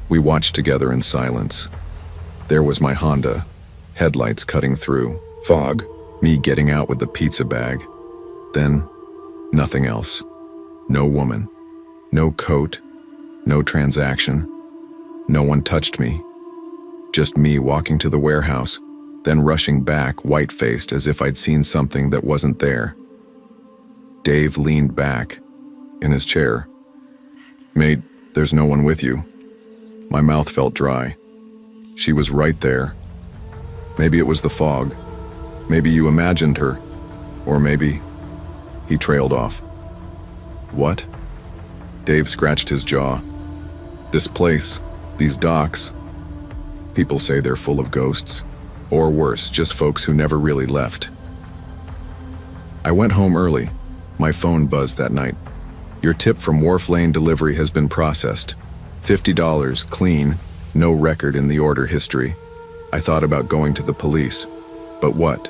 We watched together in silence. There was my Honda, headlights cutting through, fog, me getting out with the pizza bag. Then, nothing else. No woman, no coat, no transaction. No one touched me. Just me walking to the warehouse, then rushing back white-faced as if I'd seen something that wasn't there. Dave leaned back, in his chair. "Mate, there's no one with you." My mouth felt dry. She was right there. Maybe it was the fog. Maybe you imagined her. Or maybe... He trailed off. "What?" Dave scratched his jaw. "This place, these docks, people say they're full of ghosts. Or worse, just folks who never really left." I went home early. My phone buzzed that night. "Your tip from Wharf Lane delivery has been processed. $50, clean, no record in the order history." I thought about going to the police. But what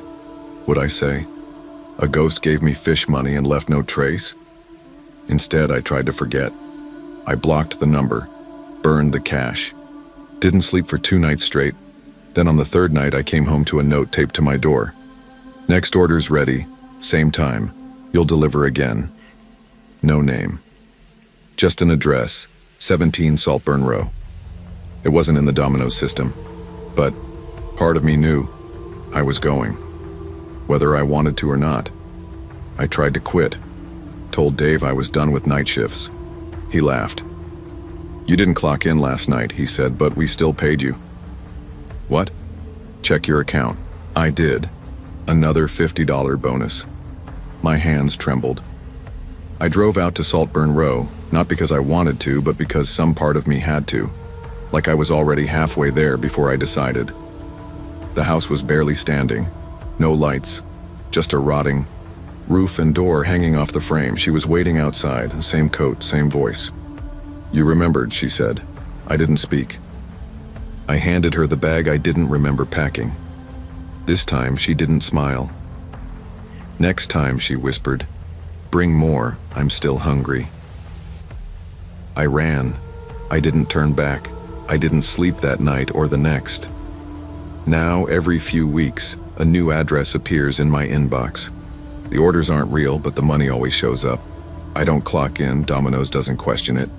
would I say? A ghost gave me fish money and left no trace? Instead, I tried to forget. I blocked the number, burned the cash. Didn't sleep for 2 nights straight. Then on the 3rd night, I came home to a note taped to my door. "Next order's ready, same time. You'll deliver again." No name. Just an address, 17 Saltburn Row. It wasn't in the Domino system, but part of me knew I was going, whether I wanted to or not. I tried to quit, told Dave I was done with night shifts. He laughed. "You didn't clock in last night," he said, "but we still paid you." "What?" "Check your account." I did. Another $50 bonus. My hands trembled. I drove out to Saltburn Row, not because I wanted to, but because some part of me had to. Like I was already halfway there before I decided. The house was barely standing. No lights. Just a rotting roof and door hanging off the frame. She was waiting outside, same coat, same voice. "You remembered," she said. I didn't speak. I handed her the bag I didn't remember packing. This time, she didn't smile. "Next time," she whispered, "bring more, I'm still hungry." I ran. I didn't turn back. I didn't sleep that night or the next. Now, every few weeks, a new address appears in my inbox. The orders aren't real, but the money always shows up. I don't clock in, Domino's doesn't question it.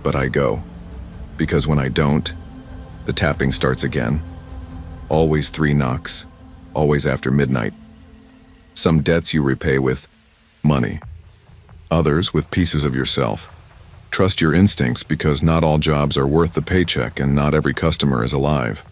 But I go. Because when I don't, the tapping starts again. Always 3 knocks. Always after midnight. Some debts you repay with money. Others with pieces of yourself. Trust your instincts because not all jobs are worth the paycheck and not every customer is alive.